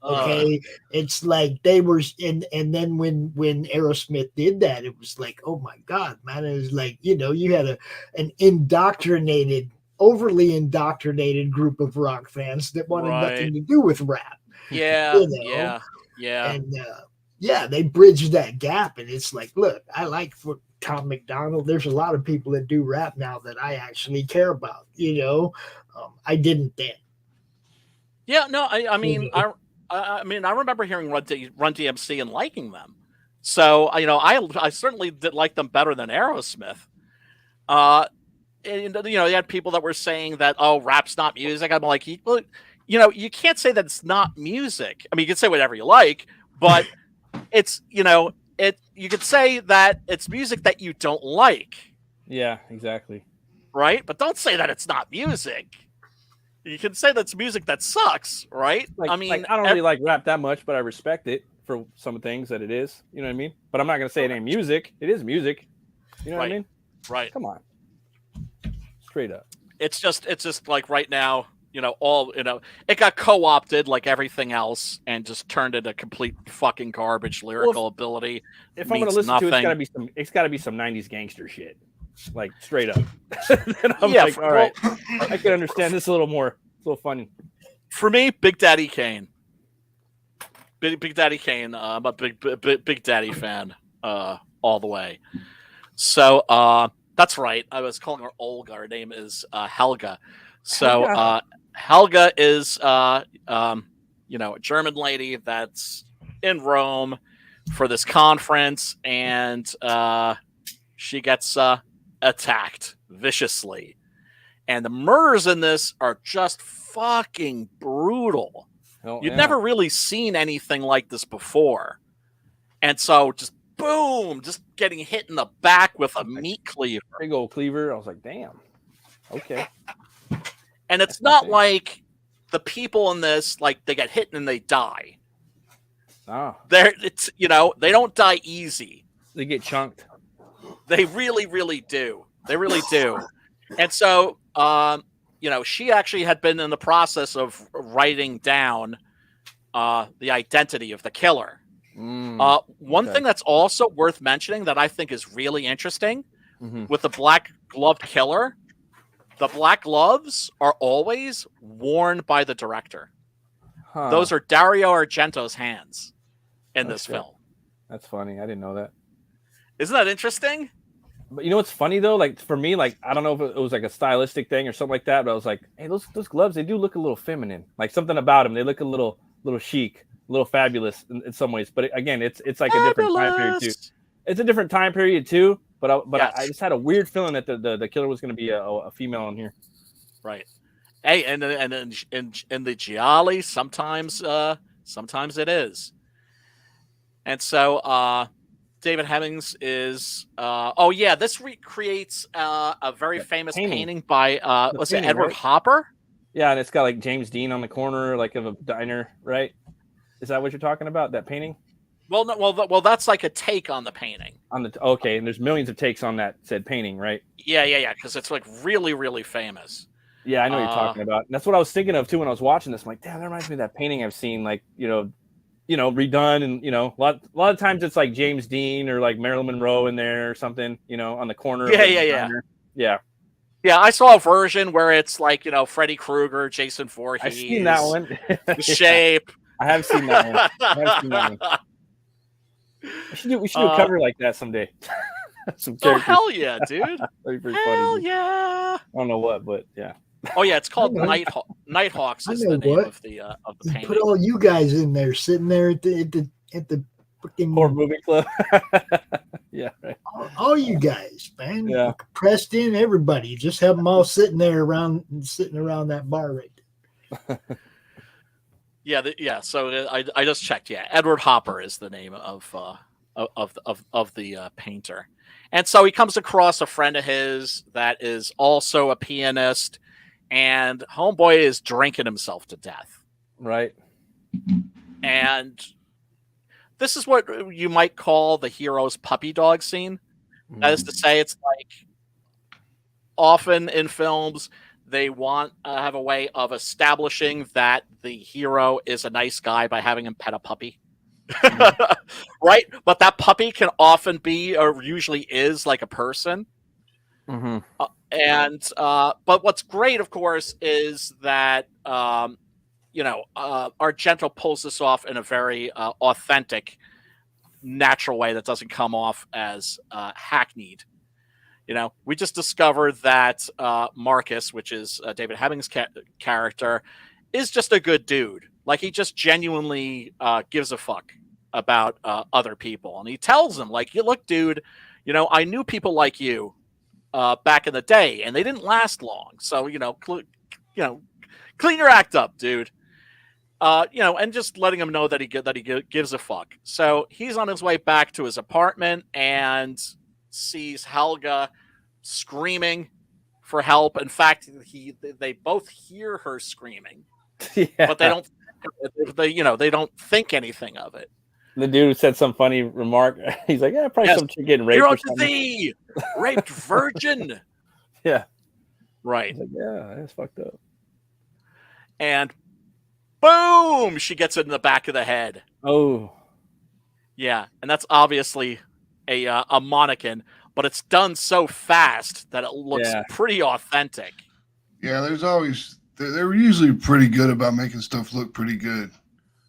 Speaker 4: Okay, it's like they were, and then when Aerosmith did that, it was like, oh my god, man! It was like you had an overly indoctrinated group of rock fans that wanted nothing to do with rap.
Speaker 1: Yeah, yeah,
Speaker 4: and they bridged that gap, and it's like, look, I like for Tom McDonald. There's a lot of people that do rap now that I actually care about, I didn't then.
Speaker 1: Yeah, no, I mean, I mean, I remember hearing Run DMC and liking them. So, you know, I certainly did like them better than Aerosmith. And, you know, you had people that were saying that, oh, rap's not music. I'm like, well, you know, you can't say that it's not music. I mean, you can say whatever you like, but it's, you know, you could say that it's music that you don't like.
Speaker 6: Yeah, exactly.
Speaker 1: Right? But don't say that it's not music. You can say that's music that sucks, right?
Speaker 6: Like,
Speaker 1: I mean,
Speaker 6: I don't really like rap that much, but I respect it for some things that it is. You know what I mean? But I'm not gonna say it ain't music. It is music. You know what I mean?
Speaker 1: Right.
Speaker 6: Come on. Straight up.
Speaker 1: It's just like right now, you know, it got co-opted like everything else and just turned into complete fucking garbage lyrical ability.
Speaker 6: If I'm gonna listen to it, it's gotta be some 90s gangster shit. Like straight up. Then I'm like, all right, I can understand this a little more. It's a little funny.
Speaker 1: For me, Big Daddy Kane. Big Daddy Kane. I'm a big Daddy fan all the way. So that's right. I was calling her Olga. Her name is Helga. So Helga is you know, a German lady that's in Rome for this conference, and she gets attacked viciously. And the murders in this are just fucking brutal. You've never really seen anything like this before. And so just boom, just getting hit in the back with a meat cleaver.
Speaker 6: Big old cleaver. I was like, damn. Okay.
Speaker 1: And it's not like the people in this, like, they get hit and they die. It's, you know, they don't die easy.
Speaker 6: They get chunked.
Speaker 1: They really, really do. They really do. And so, you know, she actually had been in the process of writing down the identity of the killer. One thing that's also worth mentioning that I think is really interesting with the black gloved killer, the black gloves are always worn by the director. Those are Dario Argento's hands in this film.
Speaker 6: That's funny. I didn't know that.
Speaker 1: Isn't that interesting?
Speaker 6: But you know what's funny though? Like for me, like I don't know if it was like a stylistic thing or something like that, but I was like, hey, those gloves, they do look a little feminine. Like something about them, they look a little chic, a little fabulous in some ways. But again, it's like a different time period too. It's a different time period too. But I just had a weird feeling that the killer was going to be a female in here.
Speaker 1: Right. Hey, and in the Gialli, sometimes it is. And so David Hemmings is this recreates a very famous painting by was it Edward Hopper?
Speaker 6: Yeah, and it's got like James Dean on the corner, like of a diner, right? Is that what you're talking about? That painting?
Speaker 1: Well, no, well, that's like a take on the painting.
Speaker 6: Okay, and there's millions of takes on that said painting, right?
Speaker 1: Yeah, because it's like really, really famous.
Speaker 6: Yeah, I know what you're talking about. And that's what I was thinking of too when I was watching this. I'm like, damn, that reminds me of that painting I've seen, like redone, and a lot of times it's like James Dean or like Marilyn Monroe in there or something, on the corner. Yeah.
Speaker 1: I saw a version where it's like Freddy Krueger, Jason Voorhees.
Speaker 6: I've seen that one.
Speaker 1: The Shape.
Speaker 6: I have seen that one. We should do a cover like that someday.
Speaker 1: Hell yeah, dude!
Speaker 6: That'd be pretty
Speaker 1: hell
Speaker 6: funny.
Speaker 1: Yeah!
Speaker 6: I don't know what, but yeah.
Speaker 1: Oh yeah, it's called Nighthawks. Is the name of the painting.
Speaker 4: Put all you guys in there, sitting there at the freaking
Speaker 6: horror movie club. Yeah, right.
Speaker 4: All you guys, man.
Speaker 6: Yeah.
Speaker 4: Pressed in, everybody. Just have them all sitting around that bar right there.
Speaker 1: So I just checked. Yeah, Edward Hopper is the name of the painter, and so he comes across a friend of his that is also a pianist, and homeboy is drinking himself to death.
Speaker 6: Right.
Speaker 1: And this is what you might call the hero's puppy dog scene. That is to say, it's like often in films, they want to have a way of establishing that the hero is a nice guy by having him pet a puppy. Right? But that puppy can often be, or usually is, like a person.
Speaker 6: Mm-hmm.
Speaker 1: But what's great, of course, is that Argento pulls this off in a very authentic, natural way that doesn't come off as hackneyed. we just discovered that Marcus, which is David Hemmings' character, is just a good dude. Like, he just genuinely gives a fuck about other people. And he tells them, like, look, dude, I knew people like you back in the day, and they didn't last long. So, clean your act up, dude. And just letting him know that he gives a fuck. So he's on his way back to his apartment and sees Helga screaming for help. In fact, they both hear her screaming, but they don't. They don't think anything of it.
Speaker 6: The dude said some funny remark. He's like, "Yeah, probably some chick getting raped."
Speaker 1: Hero to thee, raped virgin.
Speaker 6: Yeah,
Speaker 1: right.
Speaker 6: Like, yeah, that's fucked up.
Speaker 1: And boom, she gets it in the back of the head.
Speaker 6: Oh,
Speaker 1: yeah, and that's obviously a mannequin, but it's done so fast that it looks pretty authentic.
Speaker 5: Yeah, they're usually pretty good about making stuff look pretty good.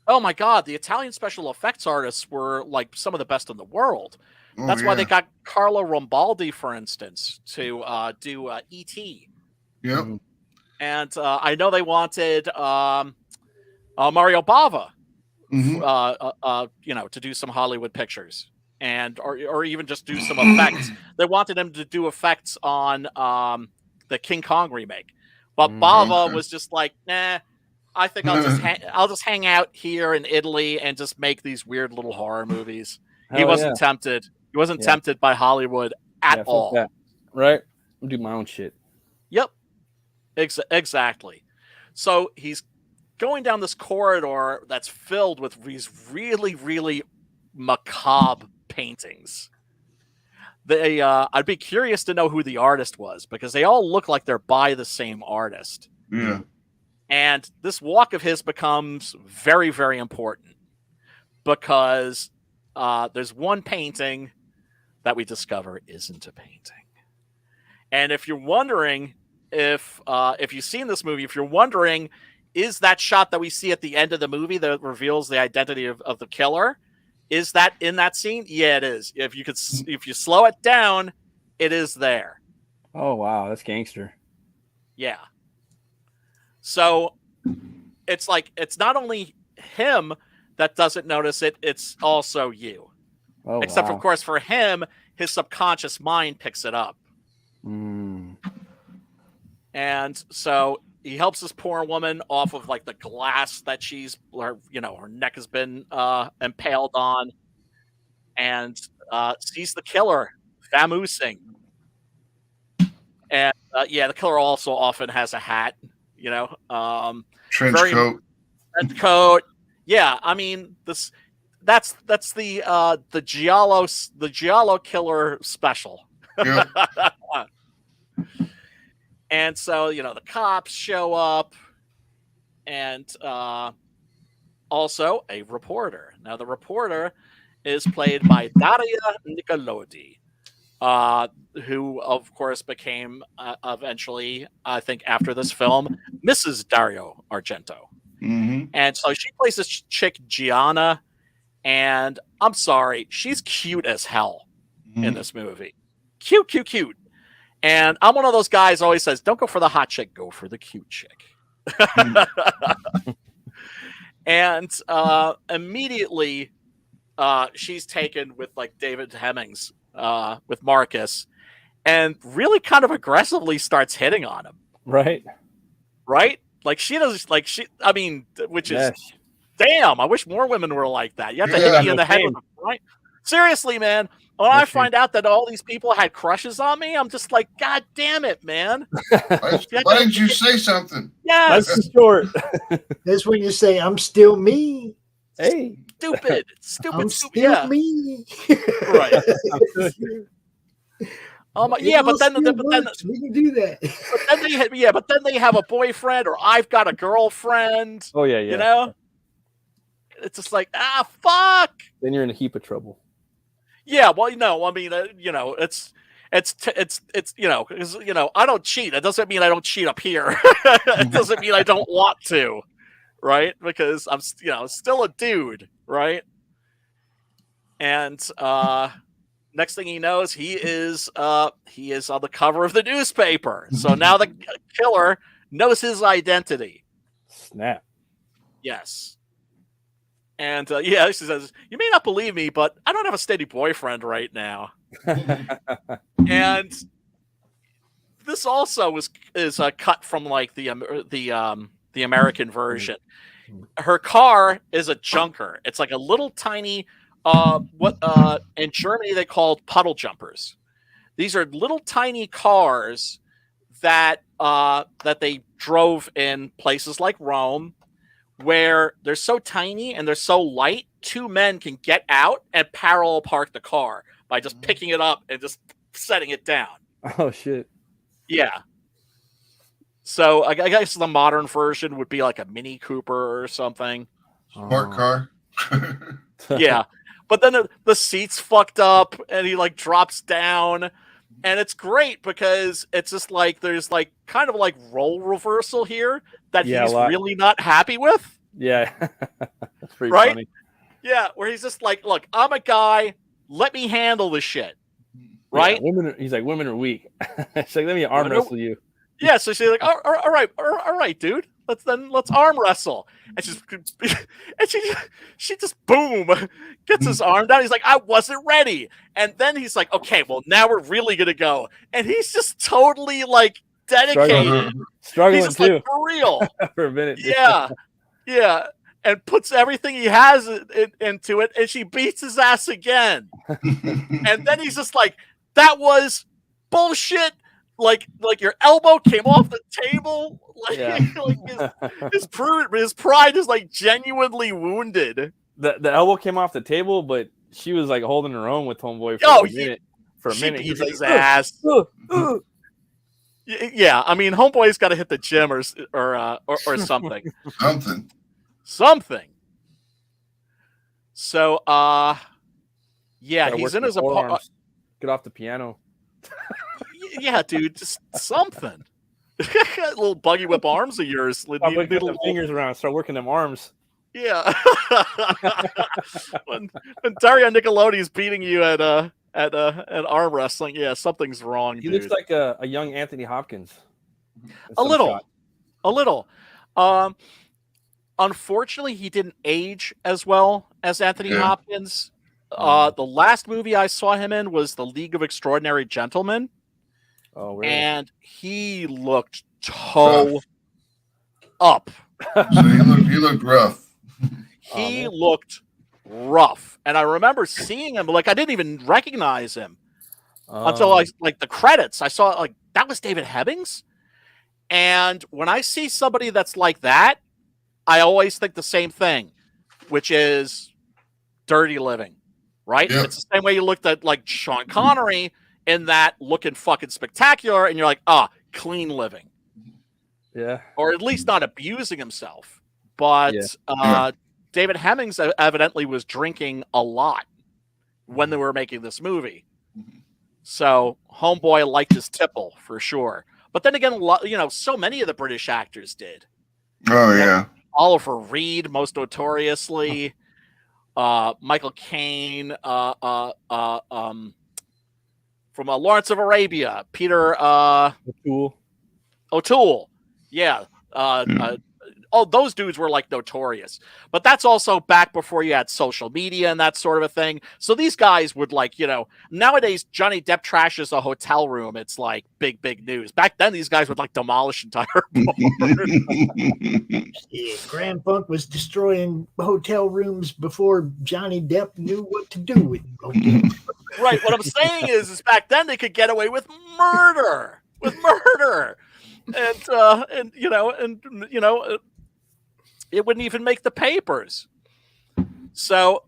Speaker 1: Oh my God, the Italian special effects artists were like some of the best in the world. That's why they got Carlo Rambaldi, for instance, to do E.T.
Speaker 5: Yep.
Speaker 1: And I know they wanted Mario Bava, to do some Hollywood pictures, or even just do some effects. They wanted him to do effects on the King Kong remake, but Bava was just like, nah. I think I'll just hang out here in Italy and just make these weird little horror movies. He wasn't tempted. He wasn't tempted by Hollywood at all.
Speaker 6: That. Right? I'll do my own shit.
Speaker 1: Yep. Exactly. So he's going down this corridor that's filled with these really, really macabre paintings. I'd be curious to know who the artist was, because they all look like they're by the same artist.
Speaker 5: Yeah.
Speaker 1: And this walk of his becomes very, very important, because there's one painting that we discover isn't a painting. And if you're wondering, if you've seen this movie, if you're wondering, is that shot that we see at the end of the movie that reveals the identity of the killer, is that in that scene? Yeah, it is. If you slow it down, it is there.
Speaker 6: Oh, wow. That's gangster.
Speaker 1: Yeah. So it's like, it's not only him that doesn't notice it, it's also you.
Speaker 6: Oh,
Speaker 1: except,
Speaker 6: wow.
Speaker 1: of course, for him, his subconscious mind picks it up. And so he helps this poor woman off of like the glass that her neck has been impaled on, and sees the killer vamoosing. And the killer also often has a hat,
Speaker 5: trench coat.
Speaker 1: Trench coat. Yeah, I mean that's the Giallo killer special.
Speaker 5: Yep.
Speaker 1: And so, the cops show up, and also a reporter. Now, the reporter is played by Daria Nicolodi, who, of course, became eventually, I think, after this film, Mrs. Dario Argento.
Speaker 5: Mm-hmm.
Speaker 1: And so she plays this chick, Gianna, and I'm sorry, she's cute as hell in this movie. Cute. And I'm one of those guys who always says, don't go for the hot chick, go for the cute chick. And immediately she's taken with like David Hemmings, with Marcus, and really kind of aggressively starts hitting on him.
Speaker 6: Right?
Speaker 1: Like she does, which is, damn, I wish more women were like that. You have to hit me in the head with a right? Seriously, man. When I find out that all these people had crushes on me, I'm just like, God damn it, man.
Speaker 5: Why didn't you say something?
Speaker 1: Yes.
Speaker 6: That's short.
Speaker 4: That's when you say, I'm still me.
Speaker 6: Hey.
Speaker 1: Stupid.
Speaker 4: I'm still me.
Speaker 1: Right. But then
Speaker 4: we can do that.
Speaker 1: But then they have a boyfriend, or I've got a girlfriend.
Speaker 6: Oh, yeah.
Speaker 1: It's just like, fuck.
Speaker 6: Then you're in a heap of trouble.
Speaker 1: Yeah, well, it's I don't cheat. It doesn't mean I don't cheat up here. It doesn't mean I don't want to, right? Because I'm, still a dude, right? And next thing he knows, he is on the cover of the newspaper. So now the killer knows his identity.
Speaker 6: Snap.
Speaker 1: Yes. And she says, "You may not believe me, but I don't have a steady boyfriend right now." And this also is cut from like the American version. Her car is a junker. It's like a little tiny in Germany they called puddle jumpers. These are little tiny cars that they drove in places like Rome, where they're so tiny and they're so light, two men can get out and parallel park the car by just picking it up and just setting it down.
Speaker 6: Oh shit.
Speaker 1: Yeah. So I guess the modern version would be like a Mini Cooper or something.
Speaker 5: Smart car.
Speaker 1: Yeah. But then the seat's fucked up and he like drops down. And it's great because it's just like there's like kind of like role reversal here that he's really not happy with.
Speaker 6: Yeah. That's pretty
Speaker 1: right?
Speaker 6: funny.
Speaker 1: Yeah, where he's just like, look, I'm a guy, let me handle this shit. Right?
Speaker 6: Yeah, he's like, women are weak. She's like, let me arm wrestle you.
Speaker 1: Yeah, so she's like, all right, dude. Let's arm wrestle. And she just boom gets his arm down. He's like, I wasn't ready. And then he's like, okay, well now we're really gonna go. And he's just totally like dedicated.
Speaker 6: Struggling
Speaker 1: he's just
Speaker 6: too.
Speaker 1: Like, for real.
Speaker 6: For a minute.
Speaker 1: Yeah. And puts everything he has into it, and she beats his ass again. And then he's just like, that was bullshit. Like your elbow came off the table. His pride is like genuinely wounded.
Speaker 6: The elbow came off the table, but she was like holding her own with homeboy for a minute.
Speaker 1: He's like, his ass. Yeah, I mean, homeboy's got to hit the gym or something. Something. So, he's in his apartment.
Speaker 6: Get off the piano.
Speaker 1: Yeah, dude, just something. Little buggy whip arms of yours.
Speaker 6: Stop putting the fingers around. Start working them arms.
Speaker 1: Yeah. when Dario Nickelodeon's beating you at arm wrestling, yeah, something's wrong.
Speaker 6: He looks like a young Anthony Hopkins.
Speaker 1: A little. Unfortunately, he didn't age as well as Anthony Hopkins. The last movie I saw him in was The League of Extraordinary Gentlemen.
Speaker 6: Oh, really?
Speaker 1: And he looked toe up.
Speaker 5: So he looked rough.
Speaker 1: He looked rough. And I remember seeing him, like I didn't even recognize him until like the credits. I saw like that was David Hemmings. And when I see somebody that's like that, I always think the same thing, which is Dirty Living, right? Yep. It's the same way you looked at like Sean Connery in that looking fucking spectacular, and you're like, Clean Living.
Speaker 6: Yeah.
Speaker 1: Or at least not abusing himself. But David Hemmings evidently was drinking a lot when they were making this movie. So homeboy liked his tipple for sure. But then again, so many of the British actors did.
Speaker 5: Oh, yeah.
Speaker 1: Oliver Reed, most notoriously. Michael Caine. From Lawrence of Arabia. Peter O'Toole. Yeah. All those dudes were like notorious. But that's also back before you had social media and that sort of a thing. So these guys would like, nowadays Johnny Depp trashes a hotel room. It's like big news. Back then these guys would like demolish entire bars.
Speaker 4: Yeah, Grand Funk was destroying hotel rooms before Johnny Depp knew what to do with them.
Speaker 1: Right. What I'm saying is back then they could get away with murder. And it wouldn't even make the papers. So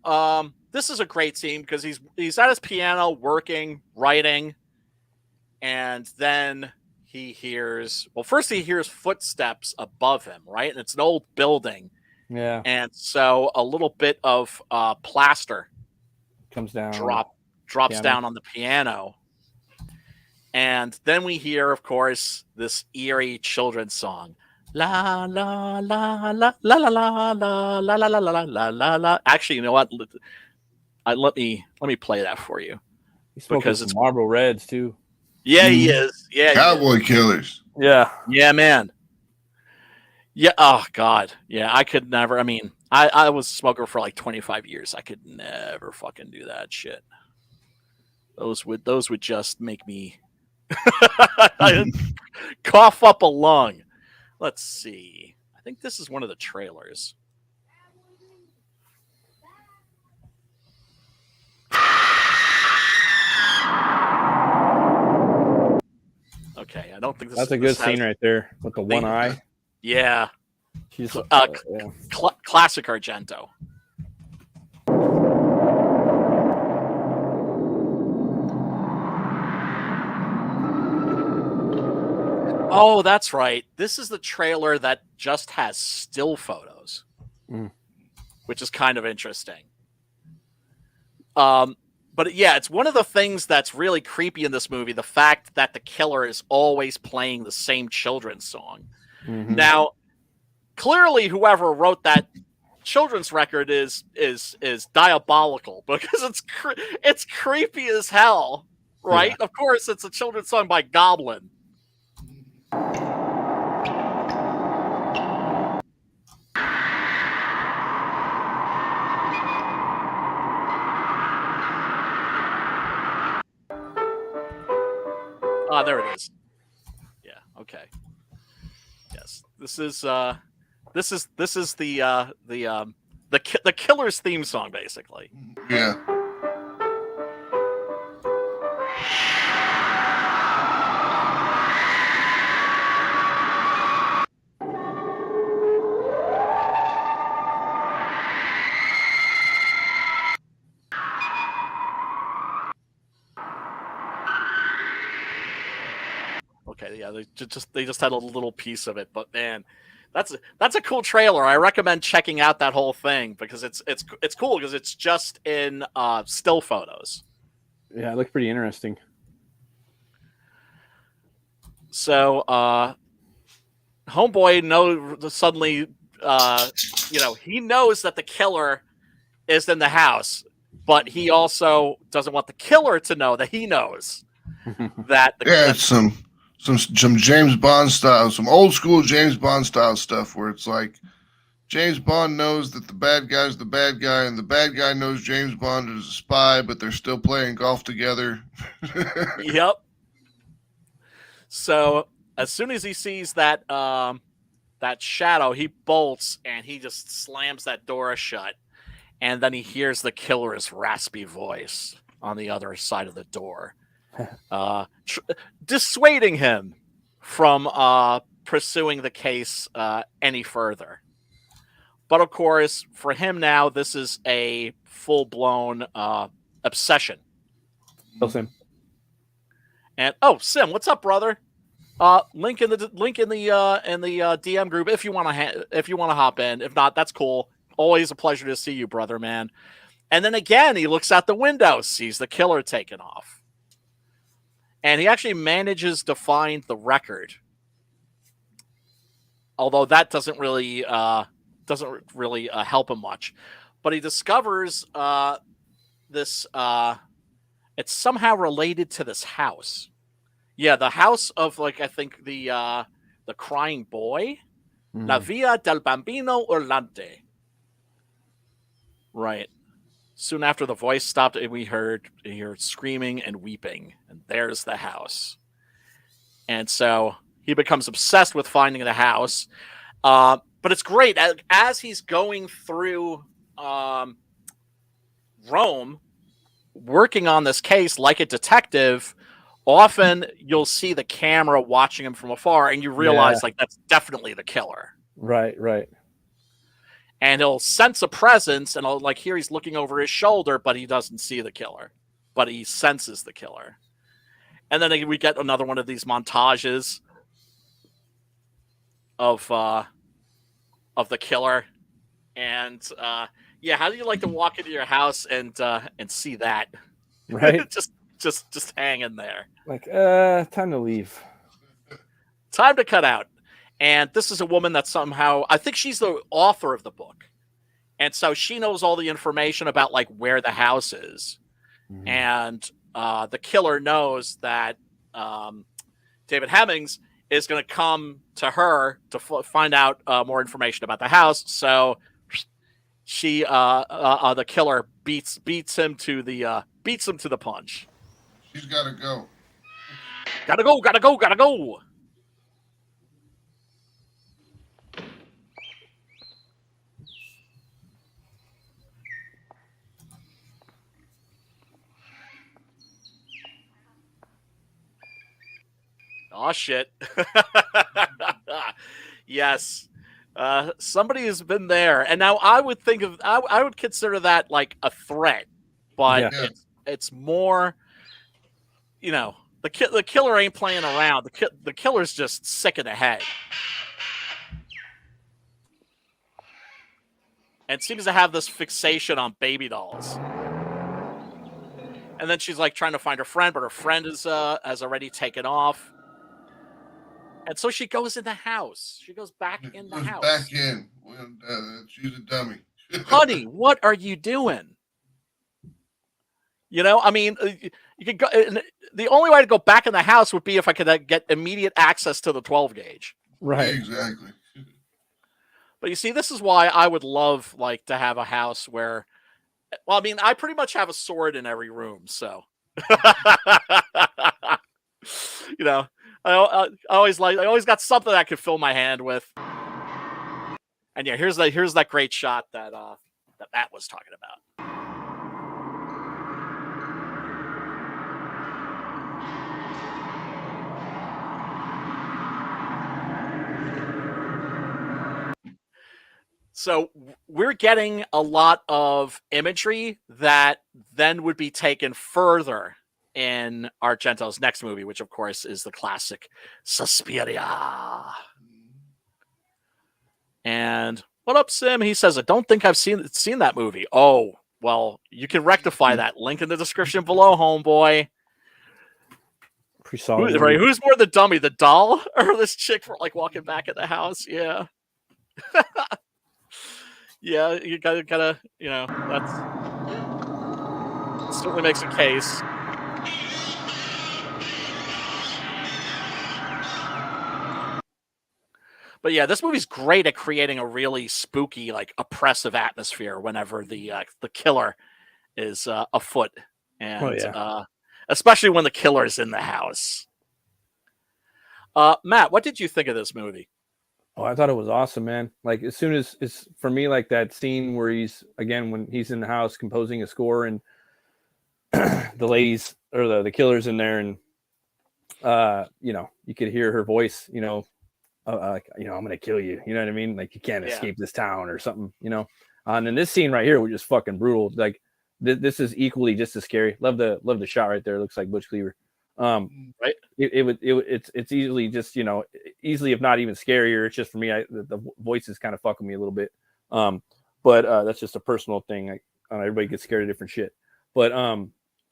Speaker 1: this is a great scene because he's at his piano working, writing, and then he hears footsteps above him, right? And it's an old building.
Speaker 6: Yeah.
Speaker 1: And so a little bit of plaster
Speaker 6: comes down.
Speaker 1: Drops down on the piano. And then we hear, of course, this eerie children's song. La la la la la la la la la la la la la la. Actually, you know what? Let me play that for you.
Speaker 6: He's smoking
Speaker 1: because
Speaker 6: some
Speaker 1: it's
Speaker 6: Marlboro Reds too.
Speaker 1: yeah, he is. Yeah, he is.
Speaker 5: Cowboy killers.
Speaker 6: Yeah.
Speaker 1: Yeah, man. Yeah. Oh God. Yeah, I could never. I mean, I was a smoker for like 25 years. I could never fucking do that shit. Those would just make me cough up a lung. Let's see. I think this is one of the trailers. Okay, I don't think
Speaker 6: That's a good scene right there with the one eye.
Speaker 1: Yeah.
Speaker 6: She's yeah.
Speaker 1: Classic Argento. Oh, that's right. This is the trailer that just has still photos, which is kind of interesting. But yeah, it's one of the things that's really creepy in this movie, the fact that the killer is always playing the same children's song.
Speaker 6: Mm-hmm.
Speaker 1: Now, clearly whoever wrote that children's record is diabolical because it's creepy as hell, right? Yeah. Of course, it's a children's song by Goblin. Ah, there it is. Yeah. Okay. Yes. This is the Killer's theme song, basically.
Speaker 5: Yeah.
Speaker 1: Okay, yeah, they just had a little piece of it, but man, that's a cool trailer. I recommend checking out that whole thing because it's cool because it's just in still photos.
Speaker 6: Yeah, it looks pretty interesting.
Speaker 1: So, homeboy suddenly, he knows that the killer is in the house, but he also doesn't want the killer to know that he knows that.
Speaker 5: It's some James Bond style, some old school James Bond style stuff where it's like James Bond knows that the bad guy's the bad guy, and the bad guy knows James Bond is a spy, but they're still playing golf together.
Speaker 1: Yep. So as soon as he sees that shadow, he bolts and he just slams that door shut, and then he hears the killer's raspy voice on the other side of the door. Dissuading him from pursuing the case any further. But of course, for him now, this is a full-blown obsession.
Speaker 6: Oh, Sim.
Speaker 1: And Sim, what's up, brother? Link in the DM group if you want to hop in. If not, that's cool. Always a pleasure to see you, brother, man. And then again, he looks out the window, sees the killer taking off. And he actually manages to find the record, although that doesn't really help him much. But he discovers this. It's somehow related to this house. Yeah, the house of I think the crying boy, La Via del Bambino Urlante. Right. Soon after the voice stopped, we heard screaming and weeping, and there's the house. And so he becomes obsessed with finding the house. But it's great. As he's going through Rome, working on this case like a detective, often you'll see the camera watching him from afar, and you realize that's definitely the killer.
Speaker 6: Right, right.
Speaker 1: And he'll sense a presence, and here he's looking over his shoulder, but he doesn't see the killer, but he senses the killer. And then we get another one of these montages of the killer. And how do you like to walk into your house and see that?
Speaker 6: Right.
Speaker 1: just hanging there.
Speaker 6: Time to leave.
Speaker 1: Time to cut out. And this is a woman that somehow, I think she's the author of the book. And so she knows all the information about where the house is. Mm-hmm. And the killer knows that David Hemmings is going to come to her to find out more information about the house. So she, the killer, beats him to the punch.
Speaker 5: She's got to go.
Speaker 1: Gotta go. Oh shit. Yes. Somebody has been there. And now I would consider that like a threat, but it's more, the killer ain't playing around. The killer's just sick in the head. And seems to have this fixation on baby dolls. And then she's like trying to find her friend, but her friend has already taken off. And so she goes in the house. She goes back in the house.
Speaker 5: Back in. She's a dummy.
Speaker 1: Honey, what are you doing? I mean, you could go. The only way to go back in the house would be if I could get immediate access to the 12 gauge.
Speaker 6: Right.
Speaker 5: Exactly.
Speaker 1: But you see, this is why I would love like to have a house where, well, I mean, I pretty much have a sword in every room, so I always got something I could fill my hand with. And yeah, here's that great shot that Matt was talking about. So we're getting a lot of imagery that then would be taken further in Argento's next movie, which of course is the classic Suspiria. And what up, Sim? He says, I don't think I've seen that movie. Oh, well, you can rectify that. Link in the description below, homeboy. Right? Who's more the dummy, the doll or this chick for like walking back in the house? Yeah. Yeah, you gotta, that certainly makes a case. But yeah, this movie's great at creating a really spooky, like oppressive atmosphere whenever the killer is afoot, and especially when the killer is in the house. Matt, what did you think of this movie?
Speaker 6: Oh, I thought it was awesome, man. Like as soon as it's for me, like that scene where when he's in the house composing a score and the ladies or the killer's in there, and you could hear her voice, I'm gonna kill you. You know what I mean? Like you can't escape this town or something, And then this scene right here was just fucking brutal. Like this is equally just as scary. Love the shot right there. It looks like Butch Cleaver.
Speaker 1: Right.
Speaker 6: It's easily just, easily, if not even scarier. It's just for me, the voice is kind of fucking me a little bit. But that's just a personal thing. Everybody gets scared of different shit. But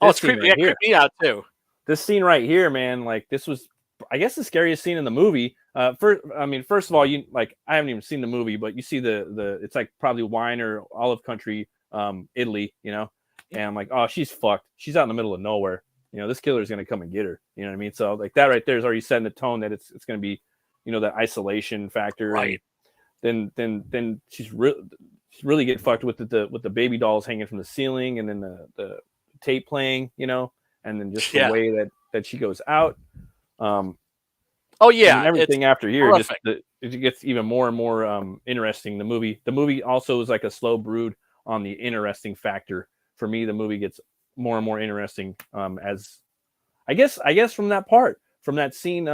Speaker 1: it's creepy. Right creeped me out too.
Speaker 6: This scene right here, man, like this was, I guess, the scariest scene in the movie. First of all, I haven't even seen the movie, but you see the it's like probably wine or olive country, Italy, and I'm like, oh, she's fucked. She's out in the middle of nowhere. This killer is going to come and get her. You know what I mean? So like that right there is already setting the tone that it's going to be, that isolation factor.
Speaker 1: Right.
Speaker 6: And then she's really getting fucked with the baby dolls hanging from the ceiling, and then the tape playing, and then just the way that she goes out. And everything after here, it gets even more and more interesting. The movie also is like a slow brood on the interesting factor. For me, the movie gets more and more interesting as I guess from that scene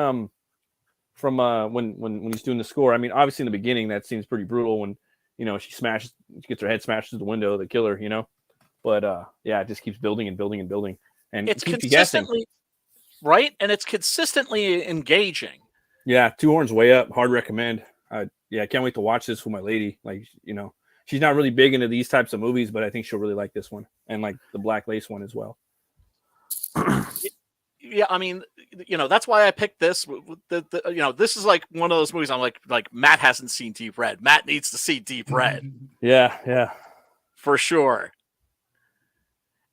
Speaker 6: from when he's doing the score. I mean, obviously in the beginning that seems pretty brutal when she gets her head smashed through the window, the killer, but it just keeps building and building and building, and
Speaker 1: it's consistently right, and it's consistently engaging.
Speaker 6: Yeah, Two Horns Way Up, hard recommend. I can't wait to watch this with my lady. Like, she's not really big into these types of movies, but I think she'll really like this one, and like the Black Lace one as well.
Speaker 1: Yeah, I mean, that's why I picked this. This is like one of those movies I'm like Matt hasn't seen Deep Red. Matt needs to see Deep Red.
Speaker 6: Yeah,
Speaker 1: for sure.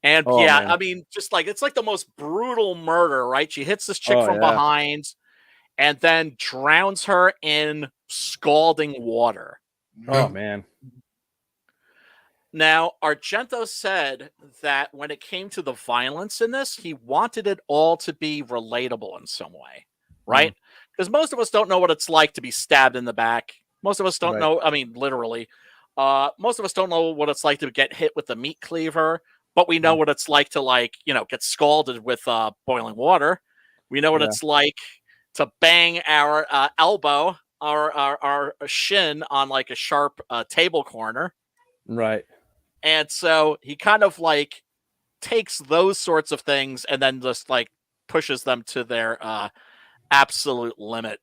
Speaker 1: And
Speaker 6: Oh,
Speaker 1: yeah,
Speaker 6: man.
Speaker 1: I mean, just like it's like the most brutal murder, right? She hits this chick
Speaker 6: Oh,
Speaker 1: from
Speaker 6: yeah.
Speaker 1: behind and then drowns her in scalding water.
Speaker 6: Oh man.
Speaker 1: Now, Argento said that when it came to the violence in this, he wanted it all to be relatable in some way, right? Because most of us don't know what it's like to be stabbed in the back. Most of us don't
Speaker 6: Right.
Speaker 1: know, I mean, literally. Most of us don't know what it's like to get hit with the meat cleaver, but we know what it's like to, like, you know, get scalded with boiling water. We know what
Speaker 6: Yeah.
Speaker 1: it's like to bang our elbow, our shin on like a sharp table corner.
Speaker 6: Right.
Speaker 1: And so he kind of like takes those sorts of things and then just like pushes them to their absolute limit.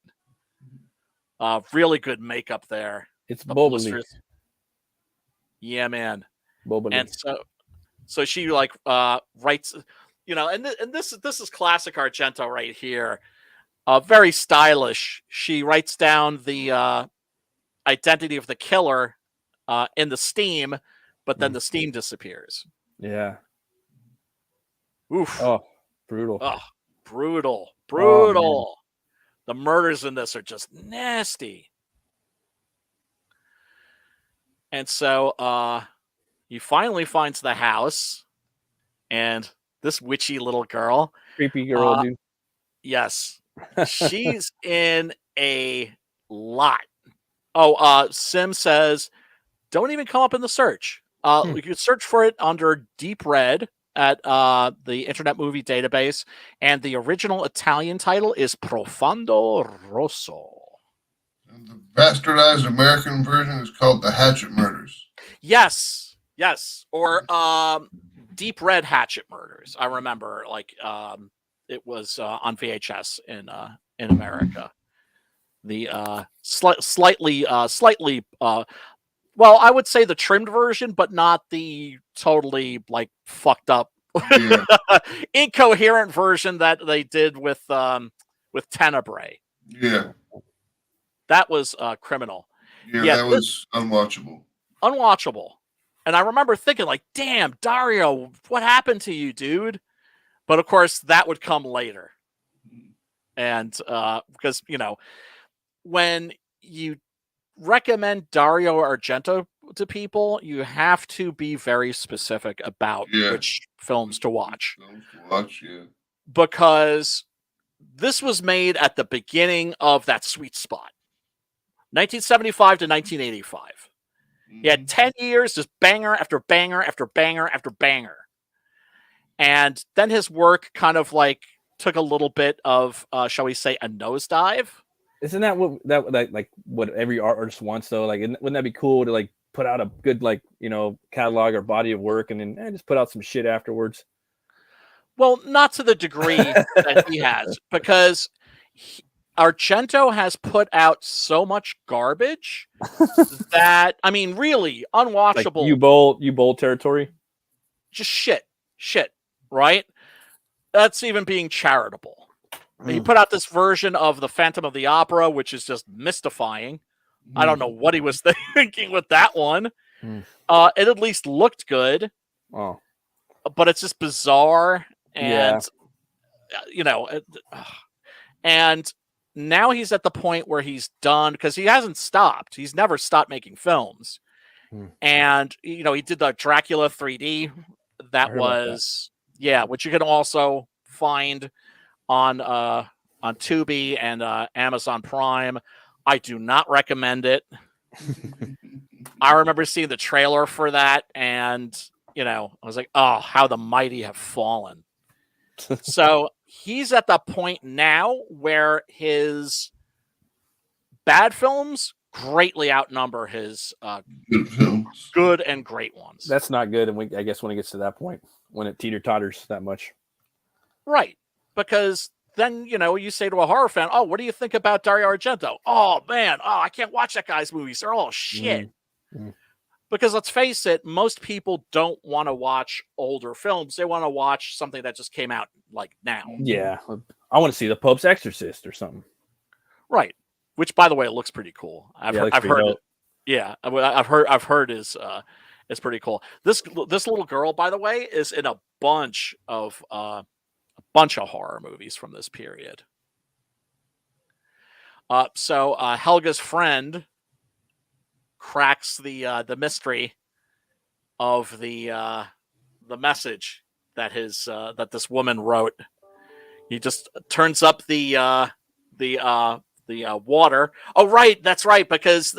Speaker 1: Really good makeup there.
Speaker 6: It's
Speaker 1: The
Speaker 6: bubbly.
Speaker 1: blisters. Yeah, man.
Speaker 6: Bubbly.
Speaker 1: And so she like writes, you know, and this is classic Argento right here. Very stylish. She writes down the identity of the killer in the steam, but then the steam disappears.
Speaker 6: Yeah.
Speaker 1: Oof.
Speaker 6: Oh, brutal.
Speaker 1: Oh, brutal.
Speaker 6: Oh,
Speaker 1: The murders in this are just nasty. And so he finally finds the house and this witchy little girl.
Speaker 6: Creepy girl, dude.
Speaker 1: Yes. She's in a lot. Oh, Sim says, don't even come up in the search. You can search for it under Deep Red at the Internet Movie Database, and the original Italian title is Profondo Rosso.
Speaker 5: And the bastardized American version is called The Hatchet Murders.
Speaker 1: Yes, or Deep Red Hatchet Murders. I remember, like, it was on VHS in America. The slightly well, I would say the trimmed version, but not the totally like fucked up, incoherent version that they did with Tenebrae.
Speaker 5: Yeah.
Speaker 1: That was criminal.
Speaker 5: Yeah, that was unwatchable.
Speaker 1: Unwatchable. And I remember thinking, like, damn, Dario, what happened to you, dude? But of course, that would come later. And because, you know, when you recommend Dario Argento to people, you have to be very specific about which films to watch. Because this was made at the beginning of that sweet spot. 1975 to 1985. He had 10 years, just banger after banger after banger after banger. And then his work kind of like took a little bit of, shall we say, a nosedive.
Speaker 6: Isn't that what every artist wants though? Like, wouldn't that be cool to like put out a good, like, you know, catalog or body of work and then just put out some shit afterwards?
Speaker 1: Well, not to the degree that he has, because Argento has put out so much garbage that, I mean, really unwatchable.
Speaker 6: Like U-Bowl territory.
Speaker 1: Just shit, right? That's even being charitable. He put out this version of the Phantom of the Opera, which is just mystifying. I don't know what he was thinking with that one. It at least looked good.
Speaker 6: Oh,
Speaker 1: but it's just bizarre. And, you know, and now he's at the point where he's done, because he hasn't stopped. He's never stopped making films. And, you know, he did the Dracula 3D. That was, which you can also find on Tubi and Amazon Prime. I do not recommend it. I remember seeing the trailer for that, and, you know, I was like, oh, how the mighty have fallen. So he's at the point now where his bad films greatly outnumber his good and great ones.
Speaker 6: That's not good. And I guess when it gets to that point, when it teeter-totters that much.
Speaker 1: Right. Because then, you know, you say to a horror fan, oh, what do you think about Dario Argento? Oh, man. Oh, I can't watch that guy's movies. They're all shit. Because let's face it, most people don't want to watch older films. They want to watch something that just came out like now.
Speaker 6: Yeah. I want to see The Pope's Exorcist or something.
Speaker 1: Right. Which, by the way, looks pretty cool. I've heard it. Yeah. I've heard is It's pretty cool. This little girl, by the way, is in a bunch of horror movies from this period. So Helga's friend cracks the mystery of the message that that this woman wrote. He just turns up the water. Oh, right, that's right, because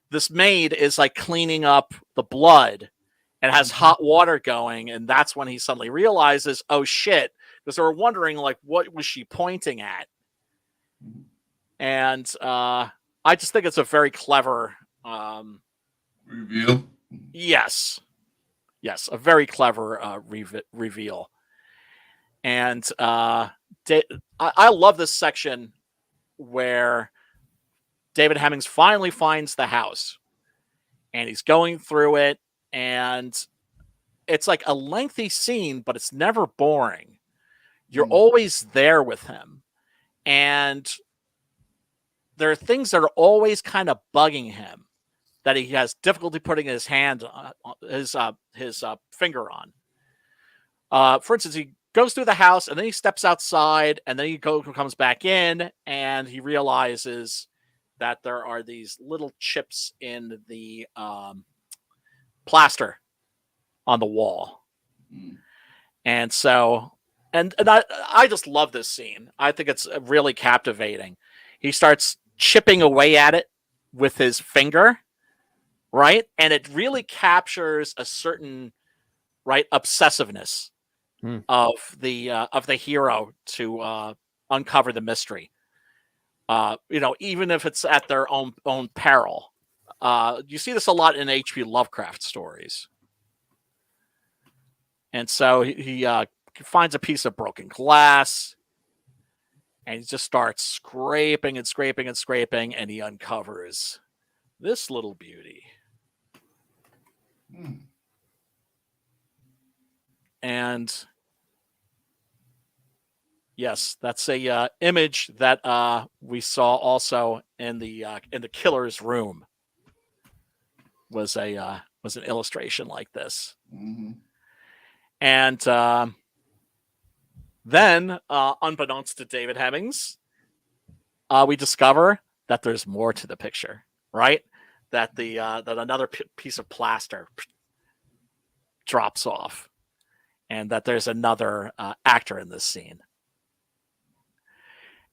Speaker 1: this maid is like cleaning up the blood and has hot water going, and that's when he suddenly realizes, oh shit, because they were wondering like what was she pointing at, and I just think it's a very clever
Speaker 5: reveal.
Speaker 1: Yes, a very clever reveal, and I love this section where David Hemmings finally finds the house, and he's going through it, and it's like a lengthy scene, but it's never boring. You're always there with him, and there are things that are always kind of bugging him that he has difficulty putting his hand on, his finger on. For instance, he goes through the house, and then he steps outside, and then he comes back in, and he realizes that there are these little chips in the plaster on the wall. And so, and I just love this scene. I think it's really captivating. He starts chipping away at it with his finger, right? And it really captures a certain, right, obsessiveness of the hero to uncover the mystery. Even if it's at their own peril. You see this a lot in H.P. Lovecraft stories. And so he finds a piece of broken glass, and he just starts scraping and scraping and scraping, and he uncovers this little beauty. And yes, that's a image that we saw also in the killer's room. Was an illustration like this. And then, unbeknownst to David Hemmings, we discover that there's more to the picture, right? That that another piece of plaster drops off, and that there's another actor in this scene.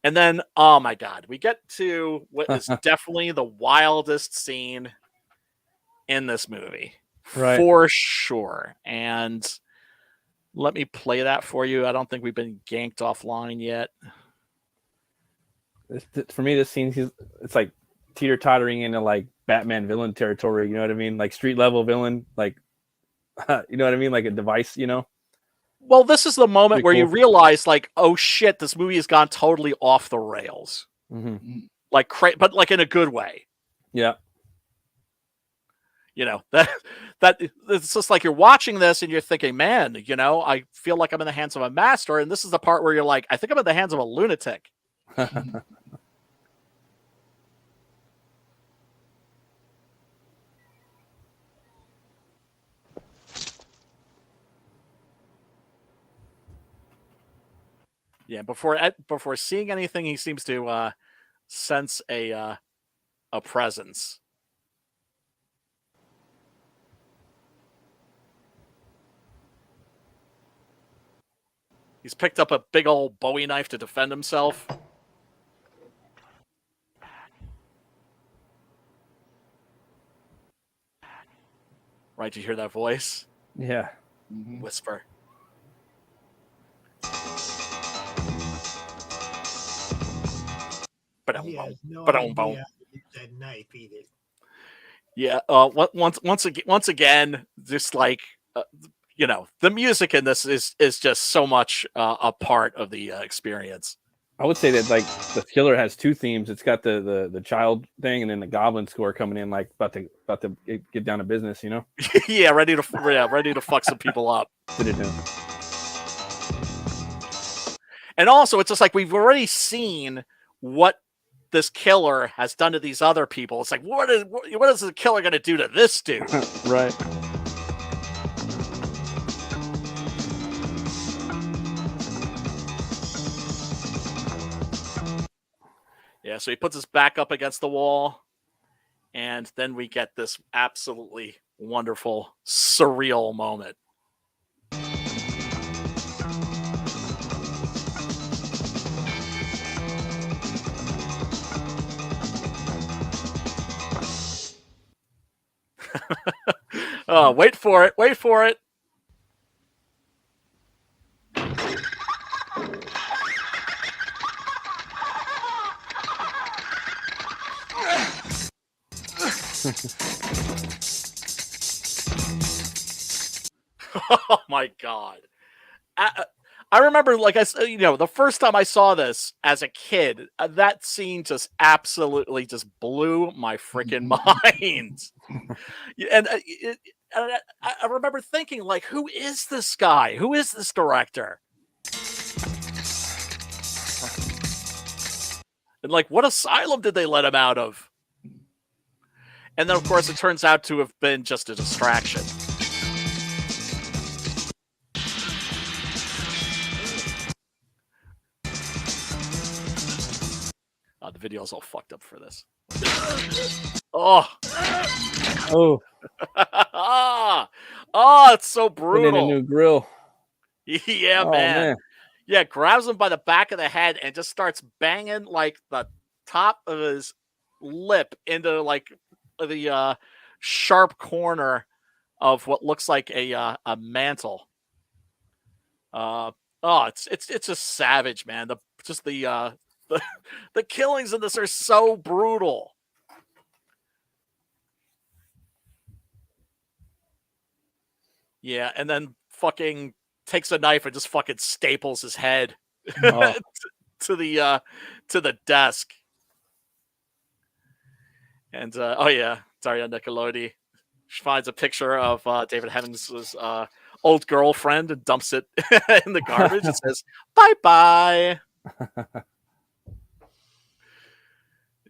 Speaker 1: And then, oh my God, we get to what is definitely the wildest scene in this movie, right? For sure. And let me play that for you. I don't think we've been ganked offline yet.
Speaker 6: For me, this scene, it's like teeter-tottering into like Batman villain territory. You know what I mean? Like street level villain, like, you know what I mean? Like a device, you know?
Speaker 1: Well, this is the moment where you realize, like, oh shit, this movie has gone totally off the rails. Like, but like in a good way.
Speaker 6: Yeah.
Speaker 1: You know, that it's just like you're watching this and you're thinking, man, you know, I feel like I'm in the hands of a master. And this is the part where you're like, I think I'm in the hands of a lunatic. Yeah, before seeing anything, he seems to sense a presence. He's picked up a big old Bowie knife to defend himself. Right, you hear that voice?
Speaker 6: Yeah.
Speaker 1: Whisper.
Speaker 4: He has no idea how to use that knife either.
Speaker 1: Yeah. Once again, just like you know, the music in this is just so much a part of the experience.
Speaker 6: I would say that like the killer has two themes. It's got the child thing, and then the goblin score coming in, like about to get down to business. You know?
Speaker 1: Yeah, ready to fuck some people up. And also, it's just like we've already seen what this killer has done to these other people. It's like, what is the killer going to do to this dude?
Speaker 6: Right.
Speaker 1: Yeah, so he puts his back up against the wall, and then we get this absolutely wonderful, surreal moment. Oh, wait for it. Wait for it. Oh my God. I remember, like I said, the first time I saw this as a kid, that scene just absolutely just blew my freaking mind. And I remember thinking, like, who is this guy? Who is this director? And like, what asylum did they let him out of? And then, of course, it turns out to have been just a distraction. The video's all fucked up for this. Oh.
Speaker 6: Oh.
Speaker 1: Oh, it's so brutal.
Speaker 6: Put in a new grill.
Speaker 1: Yeah,
Speaker 6: Oh,
Speaker 1: man. Yeah, grabs him by the back of the head and just starts banging like the top of his lip into like the sharp corner of what looks like a mantle. It's just savage, man. The killings in this are so brutal. Yeah, and then fucking takes a knife and just fucking staples his head to the desk. And Daria Nicolodi, she finds a picture of David Hemmings' old girlfriend and dumps it in the garbage and says, "Bye-bye."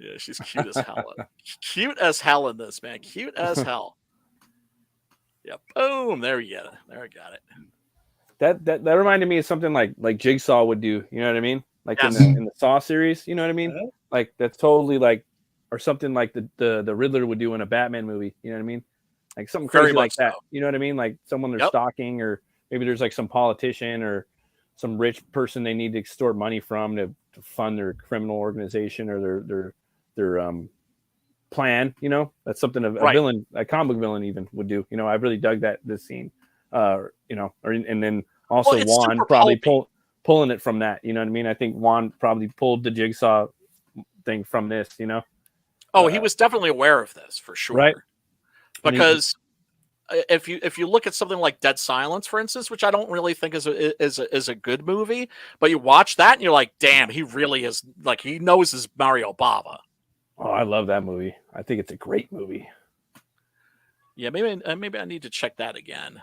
Speaker 1: Yeah, she's cute as hell. Cute as hell in this, man. Cute as hell. Yeah, boom. There we go. There we got it.
Speaker 6: That reminded me of something like Jigsaw would do. You know what I mean? Like
Speaker 1: Yes.
Speaker 6: in the Saw series. You know what I mean? Like that's totally like, or something like the Riddler would do in a Batman movie. You know what I mean? Like something
Speaker 1: Very
Speaker 6: crazy like
Speaker 1: much
Speaker 6: that.
Speaker 1: so.
Speaker 6: You know what I mean? Like someone they're stalking, or maybe there's like some politician or some rich person they need to extort money from to fund their criminal organization or their plan. You know, that's something a villain, a comic book villain even would do. You know, I really dug this scene. And then also Juan probably pulling it from that. You know what I mean? I think Juan probably pulled the Jigsaw thing from this. You know?
Speaker 1: Oh, he was definitely aware of this for sure.
Speaker 6: Right.
Speaker 1: Because if you look at something like Dead Silence, for instance, which I don't really think is a good movie, but you watch that and you're like, damn, he really is, like, he knows his Mario Bava.
Speaker 6: Oh, I love that movie. I think it's a great movie.
Speaker 1: Yeah, maybe I need to check that again.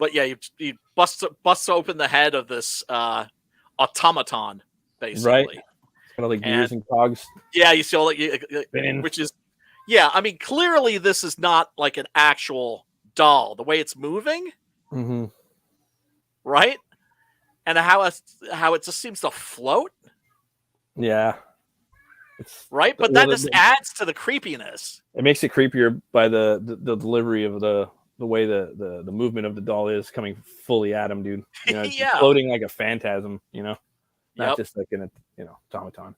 Speaker 1: But yeah, he busts open the head of this automaton, basically.
Speaker 6: Right. Kind of like gears and cogs.
Speaker 1: Yeah, you see all that, which is, yeah. I mean, clearly this is not like an actual doll. The way it's moving, right? And how it just seems to float.
Speaker 6: Yeah.
Speaker 1: Right, but that just adds to the creepiness.
Speaker 6: It makes it creepier by the delivery of the way the movement of the doll is coming fully at him, dude. You know, it's floating like a phantasm, you know, not just like in a automaton.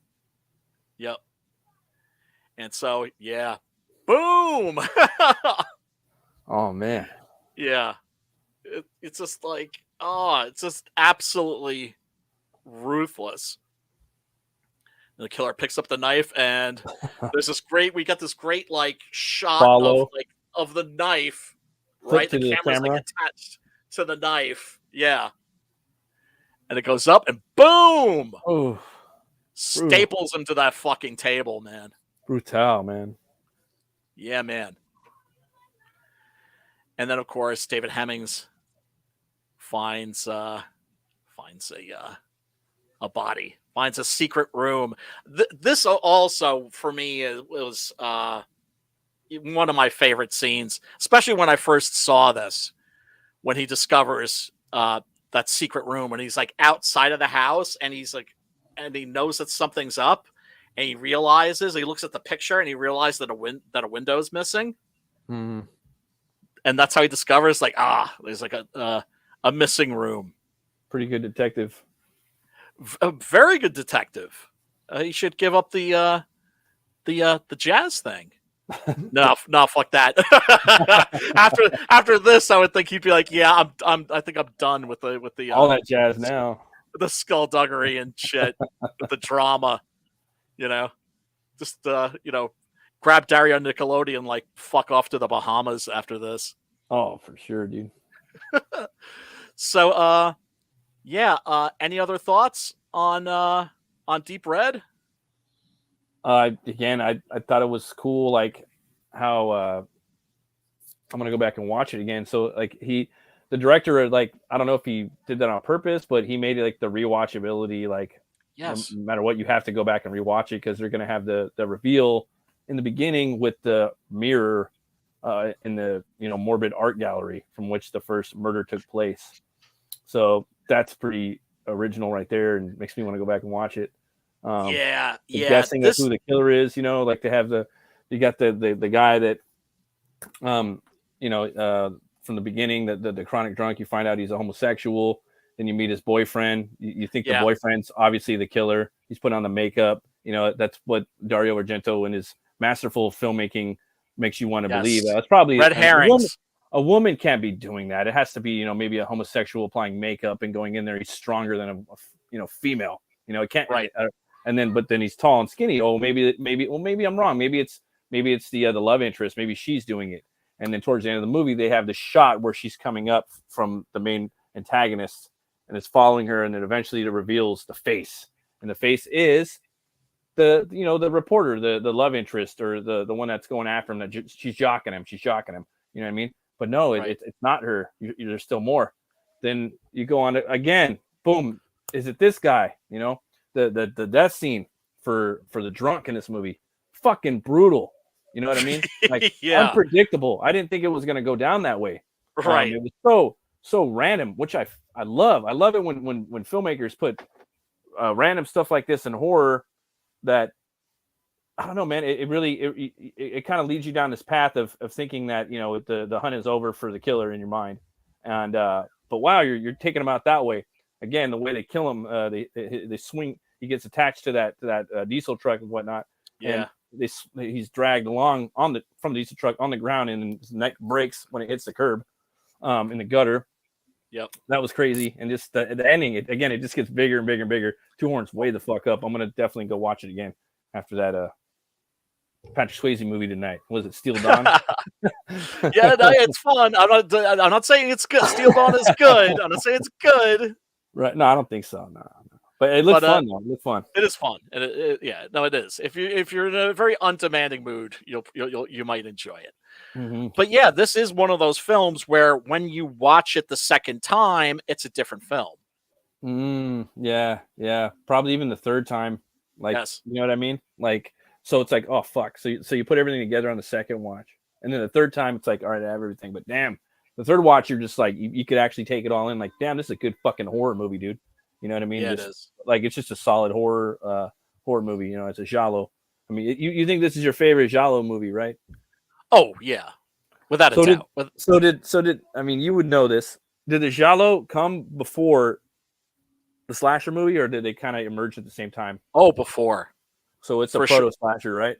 Speaker 1: Yep. And so, yeah, boom.
Speaker 6: Oh man.
Speaker 1: Yeah, it's just like, it's just absolutely ruthless. And the killer picks up the knife, and we got this great like shot of the knife, right? The camera's like attached to the knife, yeah. And it goes up, and boom!
Speaker 6: Oh,
Speaker 1: staples him to that fucking table, man.
Speaker 6: Brutal, man.
Speaker 1: Yeah, man. And then, of course, David Hemmings finds a body. Finds a secret room. This also, for me, was one of my favorite scenes, especially when I first saw this, when he discovers that secret room, and he's like outside of the house, and he's like and he knows that something's up, and he realizes, he looks at the picture and he realizes that a window is missing,
Speaker 6: Mm-hmm.
Speaker 1: and that's how he discovers like there's like a missing room.
Speaker 6: Pretty good detective.
Speaker 1: A very good detective. He should give up the jazz thing. No, fuck that. after this, I would think he'd be like, yeah, I think I'm done with the
Speaker 6: all that jazz now.
Speaker 1: The skullduggery and shit, with the drama, just grab Dario Nickelodeon, like fuck off to the Bahamas after this.
Speaker 6: Oh, for sure, dude.
Speaker 1: So, any other thoughts on Deep Red?
Speaker 6: Again, I thought it was cool, like how I'm gonna go back and watch it again. So like the director, like I don't know if he did that on purpose, but he made it like the rewatchability, like
Speaker 1: yes,
Speaker 6: no matter what, you have to go back and rewatch it because they're gonna have the reveal in the beginning with the mirror in the morbid art gallery from which the first murder took place. So that's pretty original right there, and makes me want to go back and watch it. Guessing who the killer is, like they have you got the guy that from the beginning, the chronic drunk, you find out he's a homosexual, then you meet his boyfriend, you think the boyfriend's obviously the killer, he's put on the makeup, that's what Dario Argento and his masterful filmmaking makes you want to believe. That's probably
Speaker 1: red herrings.
Speaker 6: A woman can't be doing that. It has to be maybe a homosexual applying makeup and going in there, he's stronger than a female, it can't,
Speaker 1: right.
Speaker 6: But then he's tall and skinny. Oh, maybe I'm wrong. Maybe it's the love interest. Maybe she's doing it. And then towards the end of the movie, they have the shot where she's coming up from the main antagonist and it's following her, and then eventually it reveals the face, and the face is the reporter, the love interest, or the one that's going after him. That she's jocking him. You know what I mean? But no,
Speaker 1: right.
Speaker 6: it's not her. There's still more. Then you go on to, again, boom. Is it this guy? The death scene for the drunk in this movie, fucking brutal. You know what I mean? Like unpredictable. I didn't think it was going to go down that way.
Speaker 1: Right.
Speaker 6: It was so random, which I love. I love it when filmmakers put random stuff like this in horror. That I don't know, man. It really kind of leads you down this path of thinking that the hunt is over for the killer in your mind, and but wow, you're taking them out that way. Again, the way they kill him, they swing. He gets attached to that diesel truck and whatnot.
Speaker 1: Yeah,
Speaker 6: and he's dragged along from the diesel truck on the ground, and his neck breaks when it hits the curb, in the gutter.
Speaker 1: Yep,
Speaker 6: that was crazy. And just the ending, it just gets bigger and bigger and bigger. Two Horns way the fuck up. I'm gonna definitely go watch it again after that. Patrick Swayze movie tonight. Was it Steel Dawn?
Speaker 1: Yeah, no, it's fun. I'm not saying it's good. Steel Dawn is good. I'm not saying it's good.
Speaker 6: Right? No, I don't think so. No. But it looked fun though. It looked fun.
Speaker 1: It is fun. It is. If you're in a very undemanding mood, you might enjoy it.
Speaker 6: Mm-hmm.
Speaker 1: But yeah, this is one of those films where when you watch it the second time, it's a different film.
Speaker 6: Yeah. Probably even the third time. Like,
Speaker 1: yes.
Speaker 6: You know what I mean? Like, so it's like, oh fuck. So you put everything together on the second watch, and then the third time it's like, all right, I have everything. But damn, the third watch, you're just like, you could actually take it all in. Like, damn, this is a good fucking horror movie, dude. You know what I mean?
Speaker 1: Yeah, it is.
Speaker 6: Like, it's just a solid horror movie. It's a giallo. I mean, you think this is your favorite giallo movie, right?
Speaker 1: Oh yeah, without a doubt.
Speaker 6: So did I mean, you would know this. Did the giallo come before the slasher movie, or did they kind of emerge at the same time?
Speaker 1: Oh, before.
Speaker 6: So it's a proto slasher, right?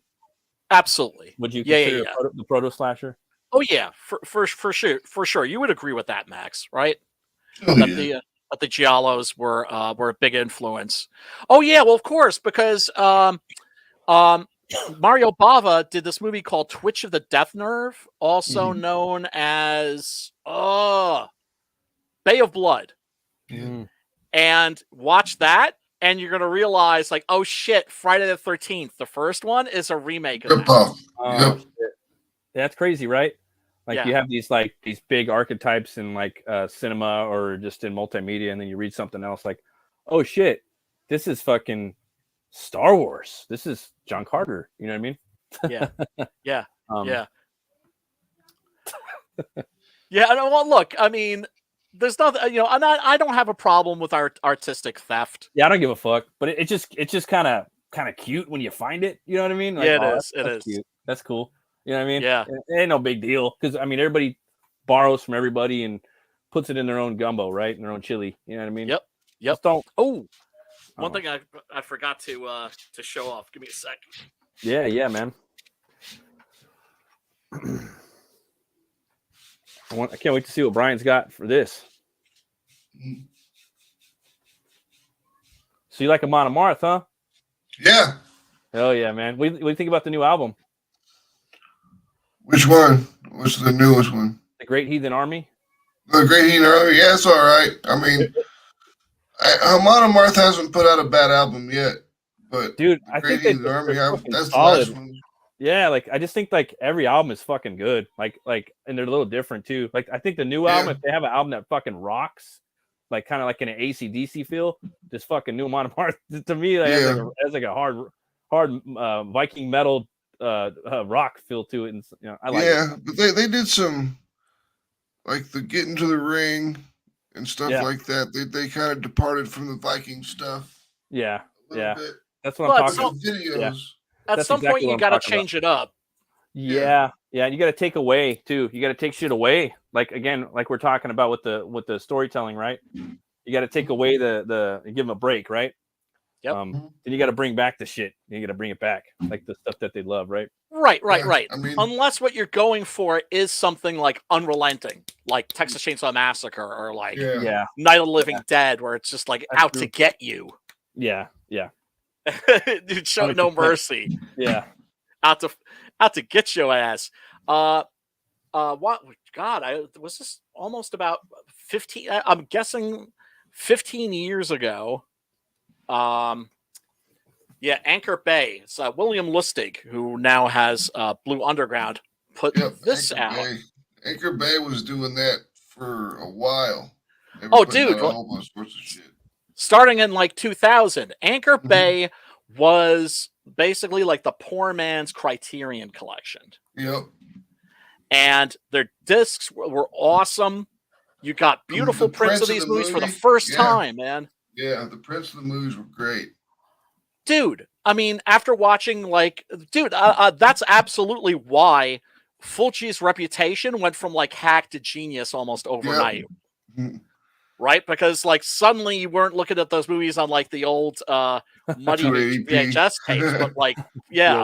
Speaker 1: Absolutely.
Speaker 6: Would you consider the proto slasher?
Speaker 1: Oh yeah, for sure. You would agree with that, Max, right?
Speaker 5: Oh,
Speaker 1: that the giallos were a big influence. Oh yeah, well of course, because Mario Bava did this movie called Twitch of the Death Nerve, also known as Bay of Blood.
Speaker 5: Yeah.
Speaker 1: And watch that, and you're gonna realize, like, oh shit, Friday the 13th, the first one, is a remake of that.
Speaker 5: Yep.
Speaker 6: That's crazy, right? Like you have these big archetypes in cinema or just in multimedia, and then you read something else like, oh shit, this is fucking Star Wars. This is John Carter. You know what I mean?
Speaker 1: Yeah. Yeah. Well, look, I mean, there's nothing, and I don't have a problem with artistic theft.
Speaker 6: Yeah, I don't give a fuck. But it's just kind of cute when you find it. You know what I mean? Like,
Speaker 1: Yeah,
Speaker 6: oh,
Speaker 1: it is.
Speaker 6: that's cute. That's cool. You know what I mean?
Speaker 1: Yeah.
Speaker 6: It ain't no big deal because I mean everybody borrows from everybody and puts it in their own gumbo, right? In their own chili. You know what I mean?
Speaker 1: Yep.
Speaker 6: Just don't.
Speaker 1: Oh, one thing I forgot to show off. Give me a sec.
Speaker 6: Yeah, man. I can't wait to see what Brian's got for this. So you like Amon Amarth, huh?
Speaker 5: Yeah.
Speaker 6: Hell yeah, man. What do you think about the new album?
Speaker 5: Which one? What's the newest one?
Speaker 6: The Great Heathen Army?
Speaker 5: The Great Heathen Army? Yeah, it's all right. I mean, Amon Amarth hasn't put out a bad album yet. But
Speaker 6: dude,
Speaker 5: I think Heathen Army, that's
Speaker 6: solid.
Speaker 5: the last one.
Speaker 6: Yeah, like I just think like every album is fucking good. Like and they're a little different too. Like I think the new album, if they have an album that fucking rocks, like kind of like in an AC/DC feel, this fucking new Amon Amarth to me like, has like a hard Viking metal rock feel to it, and I like it.
Speaker 5: Yeah, but they did some like the Get Into the Ring and stuff like that. They kind of departed from the Viking stuff.
Speaker 6: Yeah,
Speaker 5: a bit.
Speaker 6: That's what I'm talking
Speaker 5: about. Videos.
Speaker 6: Yeah.
Speaker 1: At some point, you got to change it up.
Speaker 6: Yeah, and you got to take away too. You got to take shit away. Like again, like we're talking about with the storytelling, right? You got to take away the give them a break, right?
Speaker 1: Yep.
Speaker 6: Then you got to bring back the shit. You got to bring it back, like the stuff that they love, right?
Speaker 1: Right.
Speaker 5: I mean,
Speaker 1: unless what you're going for is something like unrelenting, like Texas Chainsaw Massacre, or like Night of the Living Dead, where it's just like
Speaker 6: That's
Speaker 1: out
Speaker 6: true.
Speaker 1: to get you.
Speaker 6: Yeah.
Speaker 1: Dude, show no mercy.
Speaker 6: Yeah.
Speaker 1: Out to get your ass. What? God, was this almost about 15? I'm guessing 15 years ago. Anchor Bay. It's William Lustig, who now has Blue Underground, put this out.
Speaker 5: Anchor Bay was doing that for a while.
Speaker 1: Dude,
Speaker 5: a whole bunch of shit.
Speaker 1: Starting in like 2000, Anchor Bay was basically like the poor man's Criterion collection.
Speaker 5: Yep.
Speaker 1: And their discs were awesome. You got beautiful prints of these movies for the first time, man.
Speaker 5: Yeah, the prints of the movies were great.
Speaker 1: Dude, I mean, after watching that's absolutely why Fulci's reputation went from like hack to genius almost overnight.
Speaker 5: Yep.
Speaker 1: Right? Because like suddenly you weren't looking at those movies on like the old muddy VHS tapes, but like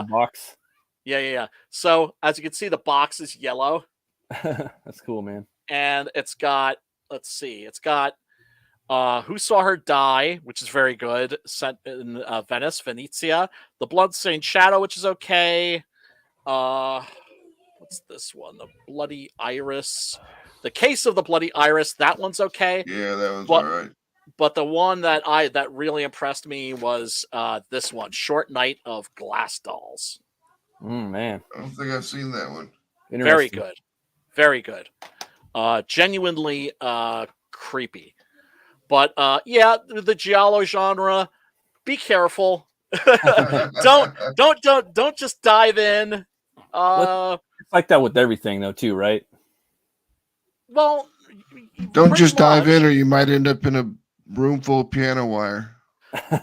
Speaker 6: box.
Speaker 1: Yeah. So as you can see, the box is yellow.
Speaker 6: That's cool, man.
Speaker 1: And it's got Who Saw Her Die, which is very good, set in Venice, Venezia. The Bloodstained Shadow, which is okay. What's this one? The Bloody Iris. The Case of the Bloody Iris, that one's okay.
Speaker 5: Yeah, that was all right.
Speaker 1: But the one that really impressed me was this one, Short Night of Glass Dolls.
Speaker 6: Man.
Speaker 5: I don't think I've seen that one.
Speaker 1: Very good. Very good. Genuinely creepy. But the giallo genre, be careful. don't just dive in.
Speaker 6: It's like that with everything though too, right?
Speaker 1: Well,
Speaker 5: don't just dive in, or you might end up in a room full of piano wire.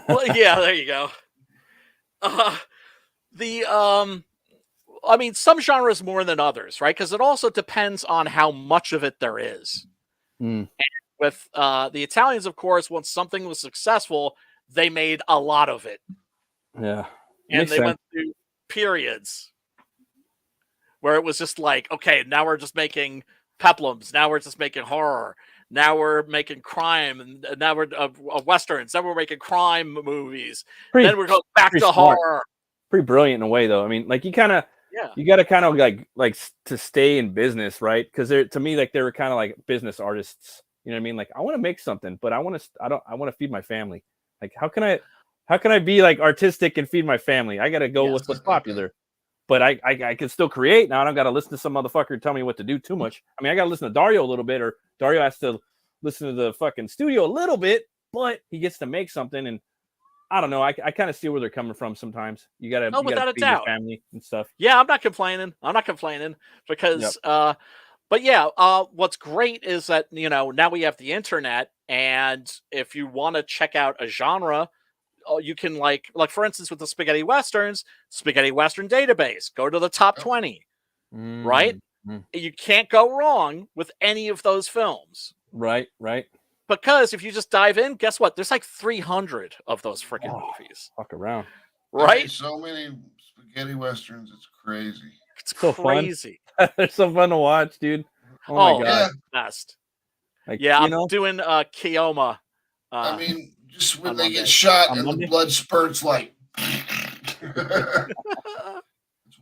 Speaker 1: Well, yeah, there you go. I mean, some genres more than others, right? Because it also depends on how much of it there is. And with the Italians, of course, once something was successful, they made a lot of it.
Speaker 6: Yeah,
Speaker 1: and they went through periods where it was just like, okay, now we're just making peplums. Now we're just making horror. Now we're making crime, and now we're westerns. Then we're making crime movies. Then we're going back to horror.
Speaker 6: Pretty brilliant in a way, though. I mean, like you got to kind of like to stay in business, right? Because to me, like they were kind of like business artists. You know what I mean? Like I want to make something, but I want to feed my family. Like how can I be like artistic and feed my family? I got to go with what's popular. But I can still create now. I don't got to listen to some motherfucker tell me what to do too much. I mean, I got to listen to Dario a little bit, or Dario has to listen to the fucking studio a little bit, but he gets to make something. And I don't know. I kind of see where they're coming from sometimes. You got to feed your family and stuff.
Speaker 1: Yeah, I'm not complaining. Because, but But yeah, what's great is that, now we have the internet, and if you want to check out a genre, you can like for instance with the spaghetti westerns, Spaghetti Western Database, go to the top 20, right? You can't go wrong with any of those films.
Speaker 6: Right.
Speaker 1: Because if you just dive in, guess what? There's like 300 of those freaking movies.
Speaker 6: Fuck around.
Speaker 1: Right?
Speaker 5: So many spaghetti westerns, it's crazy.
Speaker 1: It's
Speaker 6: so
Speaker 1: crazy.
Speaker 6: Fun. They're so fun to watch, dude. Oh my god.
Speaker 5: Yeah.
Speaker 1: Best.
Speaker 6: Like,
Speaker 1: I'm doing Keoma.
Speaker 5: I mean, just when they get shot and the blood spurts like it's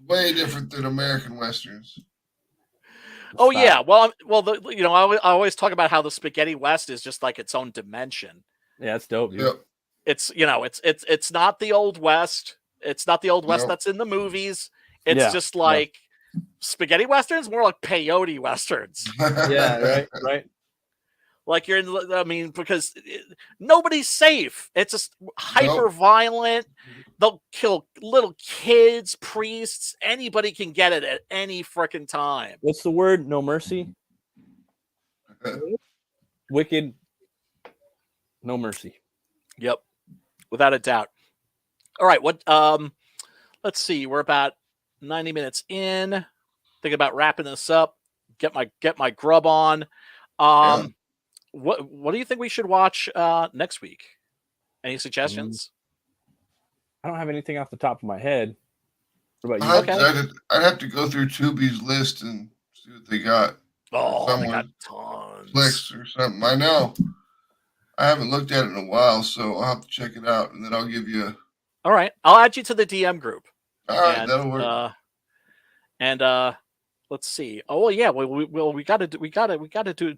Speaker 5: way different than American westerns.
Speaker 1: Oh yeah, well, I always talk about how the Spaghetti West is just like its own dimension.
Speaker 6: Yeah, it's dope, dude.
Speaker 5: Yep.
Speaker 1: It's not the Old West. It's not the Old West that's in the movies. It's just like Spaghetti Westerns, more like peyote Westerns.
Speaker 6: Yeah, right.
Speaker 1: Like because nobody's safe. It's just hyper violent. They'll kill little kids, priests. Anybody can get it at any freaking time.
Speaker 6: What's the word? No mercy. Wicked. No mercy.
Speaker 1: Yep, without a doubt. All right, what? Let's see. We're about 90 minutes in. Thinking about wrapping this up. Get my grub on. What do you think we should watch next week? Any suggestions?
Speaker 6: I don't have anything off the top of my head. What about
Speaker 5: you? I'd have to go through Tubi's list and see what they got.
Speaker 1: Oh, they got tons.
Speaker 5: Flicks or something. I know. I haven't looked at it in a while, so I'll have to check it out, and then I'll give you.
Speaker 1: All right, I'll add you to the DM group.
Speaker 5: All right, that'll work.
Speaker 1: Let's see. Oh well, yeah. We got to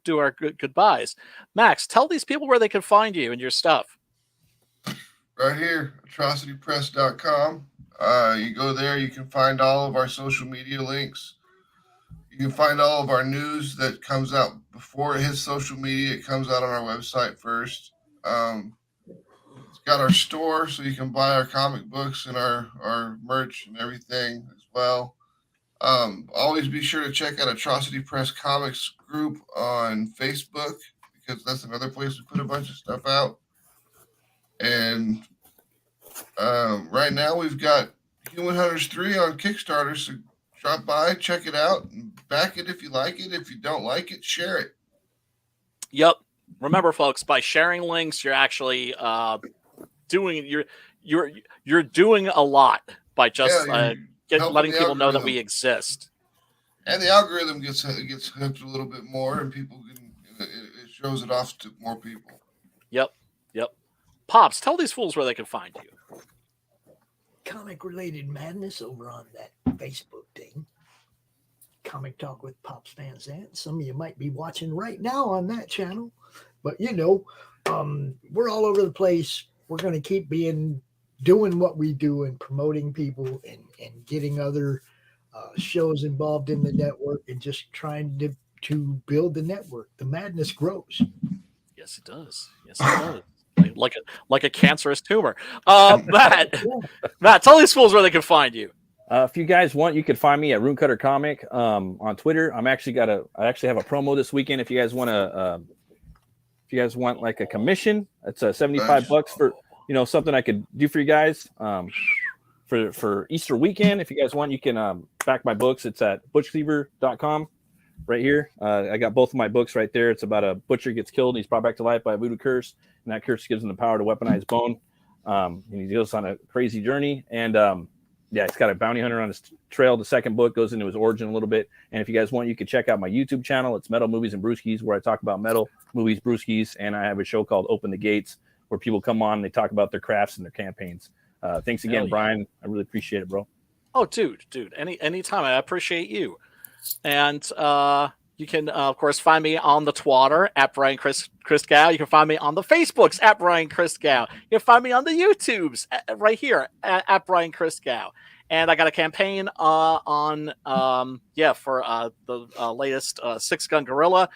Speaker 1: do our goodbyes. Max, tell these people where they can find you and your stuff.
Speaker 5: Right here, atrocitypress.com. You go there, you can find all of our social media links. You can find all of our news that comes out before it hits social media. It comes out on our website first. It's got our store, so you can buy our comic books and our merch and everything as well. Always be sure to check out Atrocity Press Comics group on Facebook, because that's another place we put a bunch of stuff out. And right now we've got Human Hunters 3 on Kickstarter, so drop by, check it out, and back it if you like it. If you don't like it, share it.
Speaker 1: Yep. Remember, folks, by sharing links, you're actually you're doing a lot by just letting people know that we exist.
Speaker 5: And the algorithm gets hooked a little bit more, and people it shows it off to more people.
Speaker 1: Yep. Pops, tell these fools where they can find you.
Speaker 4: Comic-related madness over on that Facebook thing. Comic Talk with Pops Van Zandt. Some of you might be watching right now on that channel. But, we're all over the place. We're going to keep doing what we do and promoting people and getting other shows involved in the network and just trying to build the network. The madness grows.
Speaker 1: Yes, it does. Like a cancerous tumor. Matt, tell these fools where they can find you.
Speaker 6: If you guys want, you can find me at Runecutter Comic on Twitter. I actually have a promo this weekend. If you guys want like a commission, it's $75 for something I could do for you guys for Easter weekend. If you guys want, you can back my books. It's at butchcleaver.com right here. I got both of my books right there. It's about a butcher gets killed and he's brought back to life by a voodoo curse, and that curse gives him the power to weaponize bone. And he goes on a crazy journey, and he's got a bounty hunter on his trail. The second book goes into his origin a little bit. And if you guys want, you can check out my YouTube channel. It's Metal Movies and Brewskis, where I talk about metal movies, brewskis, and I have a show called Open the Gates, where people come on and they talk about their crafts and their campaigns. Thanks again, Brian. I really appreciate it, bro.
Speaker 1: Oh, dude, anytime. I appreciate you. And you can, of course, find me on the Twitter at Brian Christgau. You can find me on the Facebooks at Brian Christgau. You can find me on the YouTubes right here at Brian Christgau. And I got a campaign for the latest Six Gun Gorilla.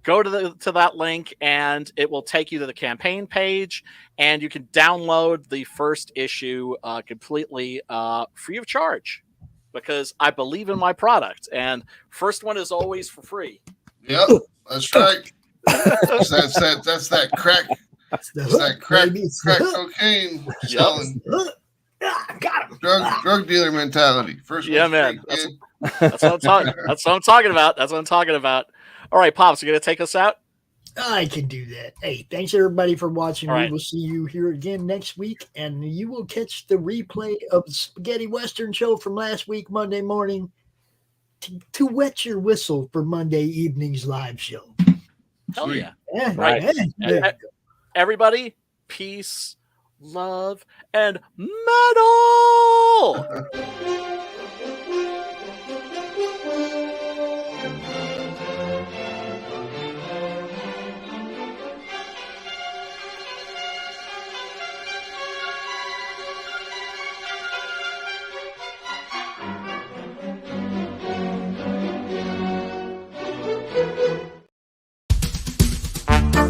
Speaker 1: Go to that link, and it will take you to the campaign page, and you can download the first issue completely free of charge. because I believe in my product. And first one is always for free.
Speaker 5: Yep, that's right. That's that crack.
Speaker 4: It's the
Speaker 5: It's
Speaker 4: hook,
Speaker 5: that crack
Speaker 4: baby. It's the
Speaker 5: crack
Speaker 4: hook.
Speaker 5: cocaine
Speaker 1: Yep.
Speaker 5: selling
Speaker 4: Got him.
Speaker 5: drug dealer mentality. First
Speaker 1: Yeah,
Speaker 5: one's
Speaker 1: man.
Speaker 5: free, kid.
Speaker 1: That's what I'm talking. That's what I'm talking about. That's what I'm talking about. All right, Pops, you gonna take us out?
Speaker 4: I can do that. Hey, thanks everybody for watching.
Speaker 1: All
Speaker 4: We
Speaker 1: right.
Speaker 4: will see you here again next week, and you will catch the replay of the Spaghetti Western show from last week, Monday morning, to wet your whistle for Monday evening's live show.
Speaker 1: Hell
Speaker 5: Sweet.
Speaker 1: yeah.
Speaker 4: Yeah,
Speaker 1: Right.
Speaker 4: yeah, there you go.
Speaker 1: Everybody, peace, love, and metal.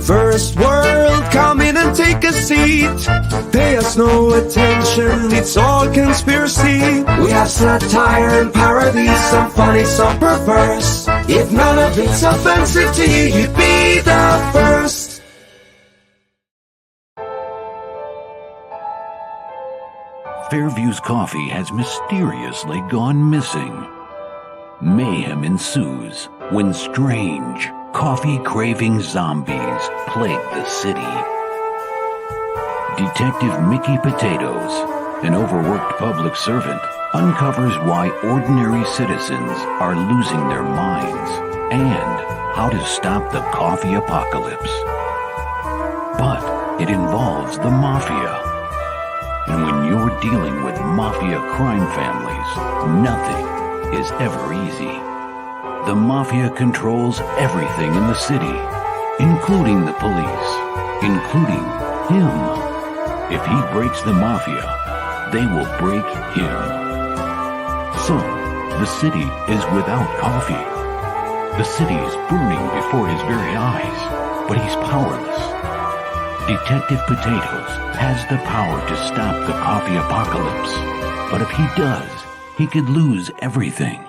Speaker 7: First world, come in and take a seat. Pay us no attention, it's all conspiracy. We have satire and parody, some funny, some perverse. If none of it's offensive to you, you'd be the first.
Speaker 8: Fairview's coffee has mysteriously gone missing. Mayhem ensues when strange, coffee-craving zombies plague the city. Detective Mickey Potatoes, an overworked public servant, uncovers why ordinary citizens are losing their minds and how to stop the coffee apocalypse. But it involves the mafia. And when you're dealing with mafia crime families, nothing is ever easy. The mafia controls everything in the city, including the police, including him. If he breaks the mafia, they will break him. So, the city is without coffee. The city is burning before his very eyes, but he's powerless. Detective Potatoes has the power to stop the coffee apocalypse, but if he does, he could lose everything.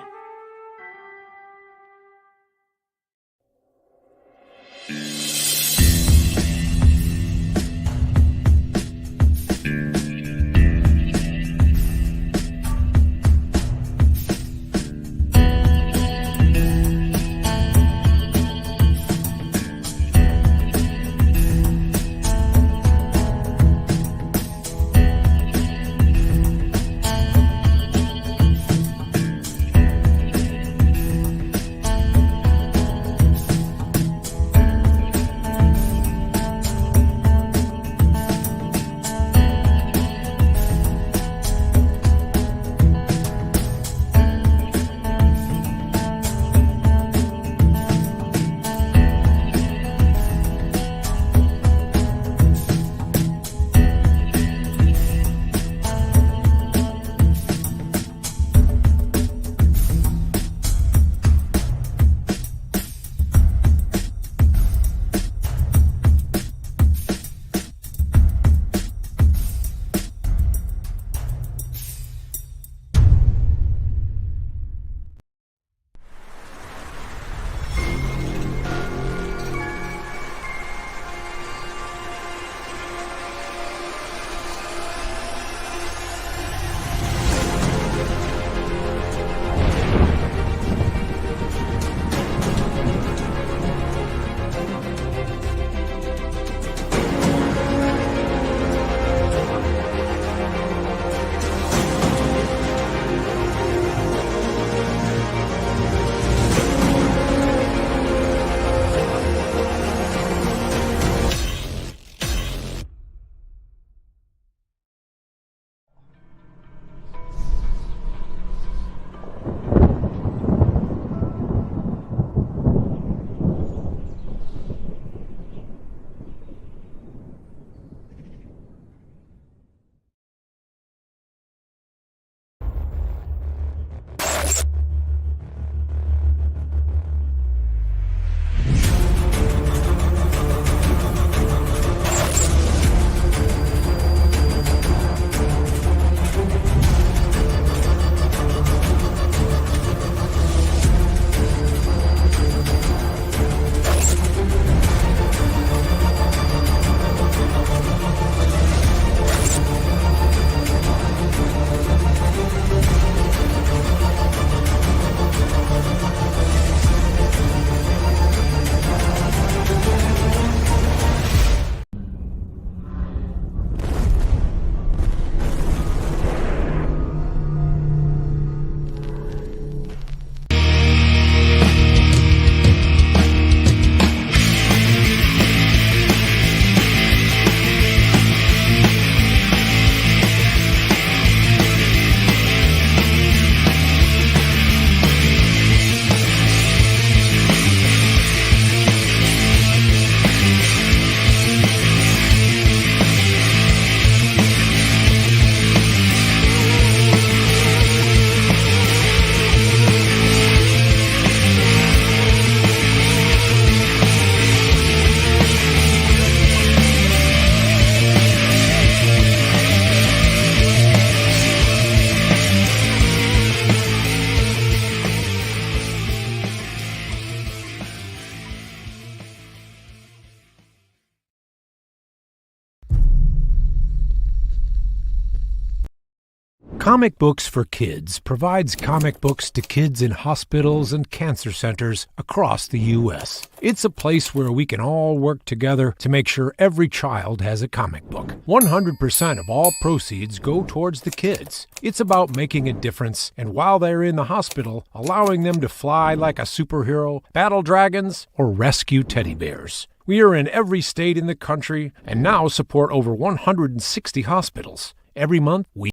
Speaker 9: Comic Books for Kids provides comic books to kids in hospitals and cancer centers across the U.S. It's a place where we can all work together to make sure every child has a comic book. 100% of all proceeds go towards the kids. It's about making a difference, and while they're in the hospital, allowing them to fly like a superhero, battle dragons, or rescue teddy bears. We are in every state in the country and now support over 160 hospitals. Every month, we